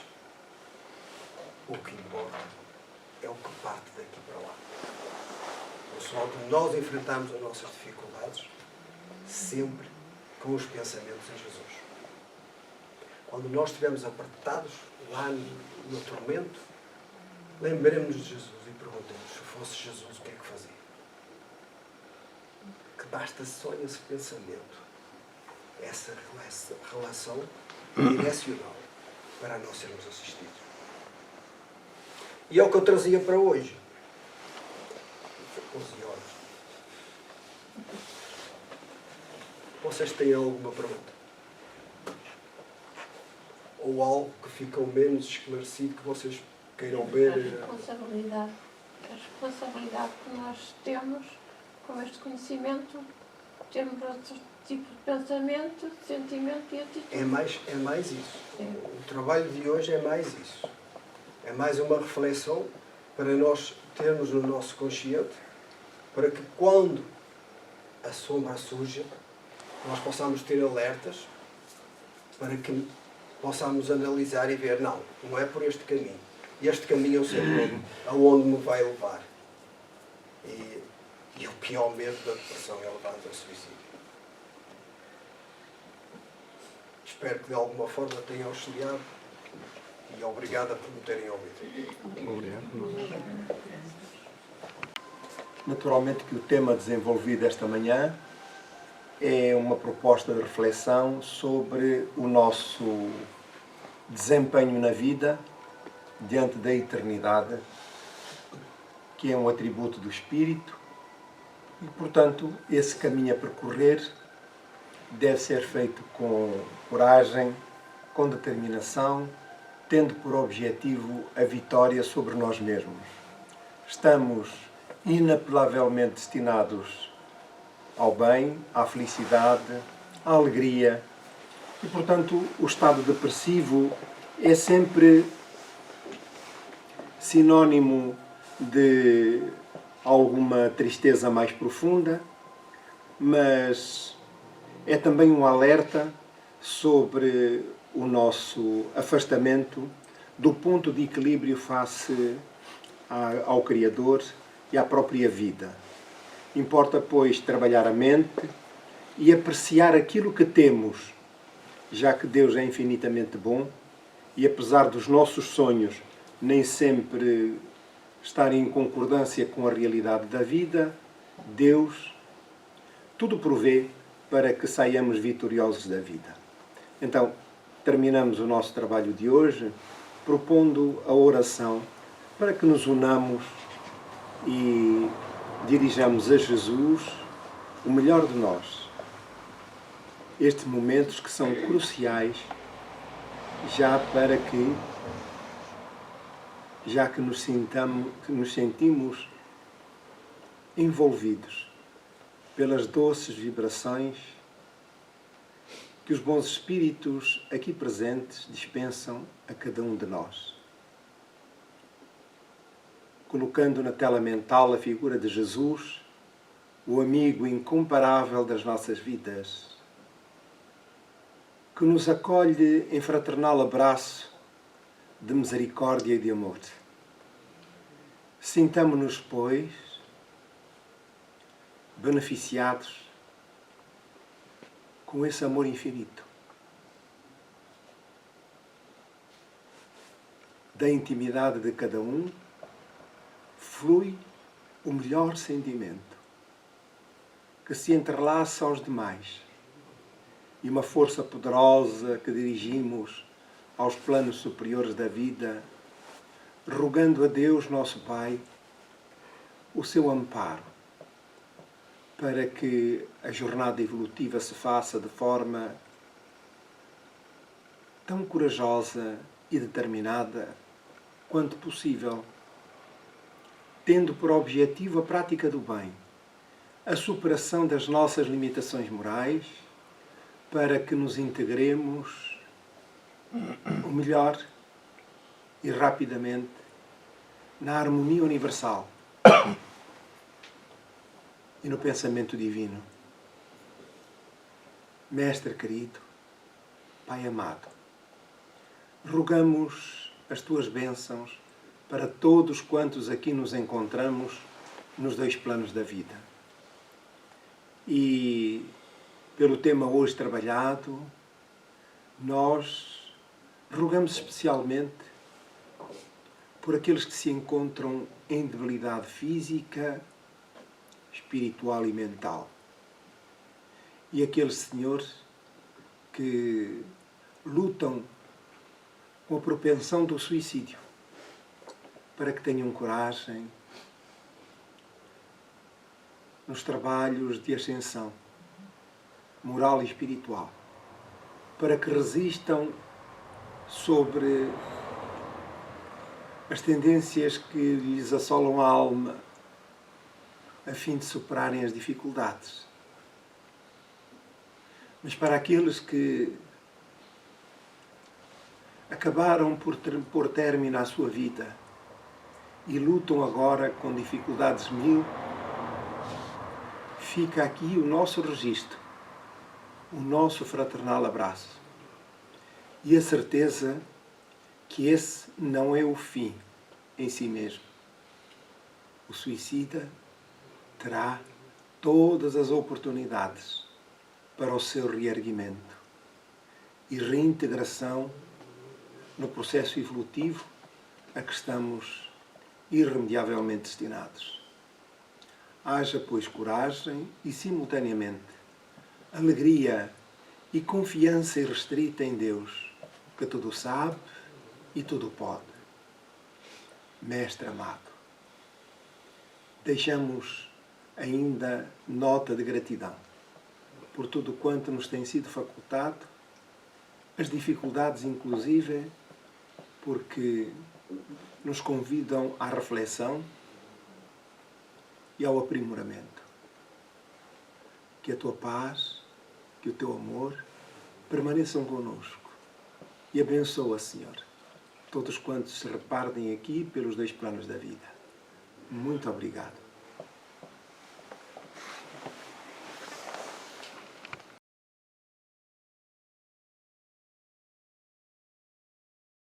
o que importa é o que parte daqui para lá. O só de nós enfrentarmos as nossas dificuldades sempre com os pensamentos em Jesus. Quando nós estivermos apertados lá no tormento, lembremos de Jesus e perguntemos: se fosse Jesus, o que é que fazia? Que basta só esse pensamento, essa relação direcional para nós sermos assistidos. E é o que eu trazia para hoje. 11 horas. Vocês têm alguma pergunta? Ou algo que ficou menos esclarecido que vocês queiram ver? A responsabilidade que nós temos com este conhecimento, termos outro tipo de pensamento, de sentimento e atitude. É mais isso. Sim. O trabalho de hoje é mais isso. É mais uma reflexão para nós termos no nosso consciente, para que quando a sombra surja, nós possamos ter alertas, para que possamos analisar e ver: não é por este caminho. Este caminho eu sei aonde me vai levar. E o pior medo da depressão é levar-nos ao suicídio. Espero que de alguma forma tenha auxiliado e obrigado por me terem ouvido. Obrigado. Naturalmente que o tema desenvolvido esta manhã é uma proposta de reflexão sobre o nosso desempenho na vida diante da eternidade, que é um atributo do Espírito, e, portanto, esse caminho a percorrer deve ser feito com coragem, com determinação, tendo por objetivo a vitória sobre nós mesmos. Estamos inapelavelmente destinados ao bem, à felicidade, à alegria. E, portanto, o estado depressivo é sempre sinónimo de alguma tristeza mais profunda, mas é também um alerta sobre o nosso afastamento do ponto de equilíbrio face ao Criador e à própria vida. Importa, pois, trabalhar a mente e apreciar aquilo que temos, já que Deus é infinitamente bom e, apesar dos nossos sonhos nem sempre estarem em concordância com a realidade da vida, Deus tudo provê para que saiamos vitoriosos da vida. Então, terminamos o nosso trabalho de hoje propondo a oração para que nos unamos e dirijamos a Jesus o melhor de nós. Estes momentos que são cruciais já que nos sentimos envolvidos pelas doces vibrações que os bons espíritos aqui presentes dispensam a cada um de nós. Colocando na tela mental a figura de Jesus, o amigo incomparável das nossas vidas, que nos acolhe em fraternal abraço de misericórdia e de amor. Sintamo-nos, pois, beneficiados com esse amor infinito. Da intimidade de cada um flui o melhor sentimento, que se entrelaça aos demais, e uma força poderosa que dirigimos aos planos superiores da vida, rogando a Deus, nosso Pai, o seu amparo, para que a jornada evolutiva se faça de forma tão corajosa e determinada quanto possível, tendo por objetivo a prática do bem, a superação das nossas limitações morais, para que nos integremos o melhor e rapidamente na harmonia universal e no pensamento divino. Mestre querido, Pai amado, rogamos as tuas bênçãos para todos quantos aqui nos encontramos nos dois planos da vida. E pelo tema hoje trabalhado, nós rogamos especialmente por aqueles que se encontram em debilidade física, espiritual e mental. E aqueles senhores que lutam com a propensão do suicídio, para que tenham coragem nos trabalhos de ascensão moral e espiritual, para que resistam sobre as tendências que lhes assolam a alma, a fim de superarem as dificuldades. Mas para aqueles que acabaram por pôr término à sua vida e lutam agora com dificuldades mil, fica aqui o nosso registro, o nosso fraternal abraço e a certeza que esse não é o fim em si mesmo. O suicida terá todas as oportunidades para o seu reerguimento e reintegração no processo evolutivo a que estamos irremediavelmente destinados. Haja, pois, coragem e, simultaneamente, alegria e confiança irrestrita em Deus, que tudo sabe e tudo pode. Mestre amado, deixamos ainda nota de gratidão por tudo quanto nos tem sido facultado, as dificuldades inclusive, porque nos convidam à reflexão e ao aprimoramento. Que a tua paz, que o teu amor permaneçam conosco e abençoa, Senhor, todos quantos se repartem aqui pelos dois planos da vida. Muito obrigado.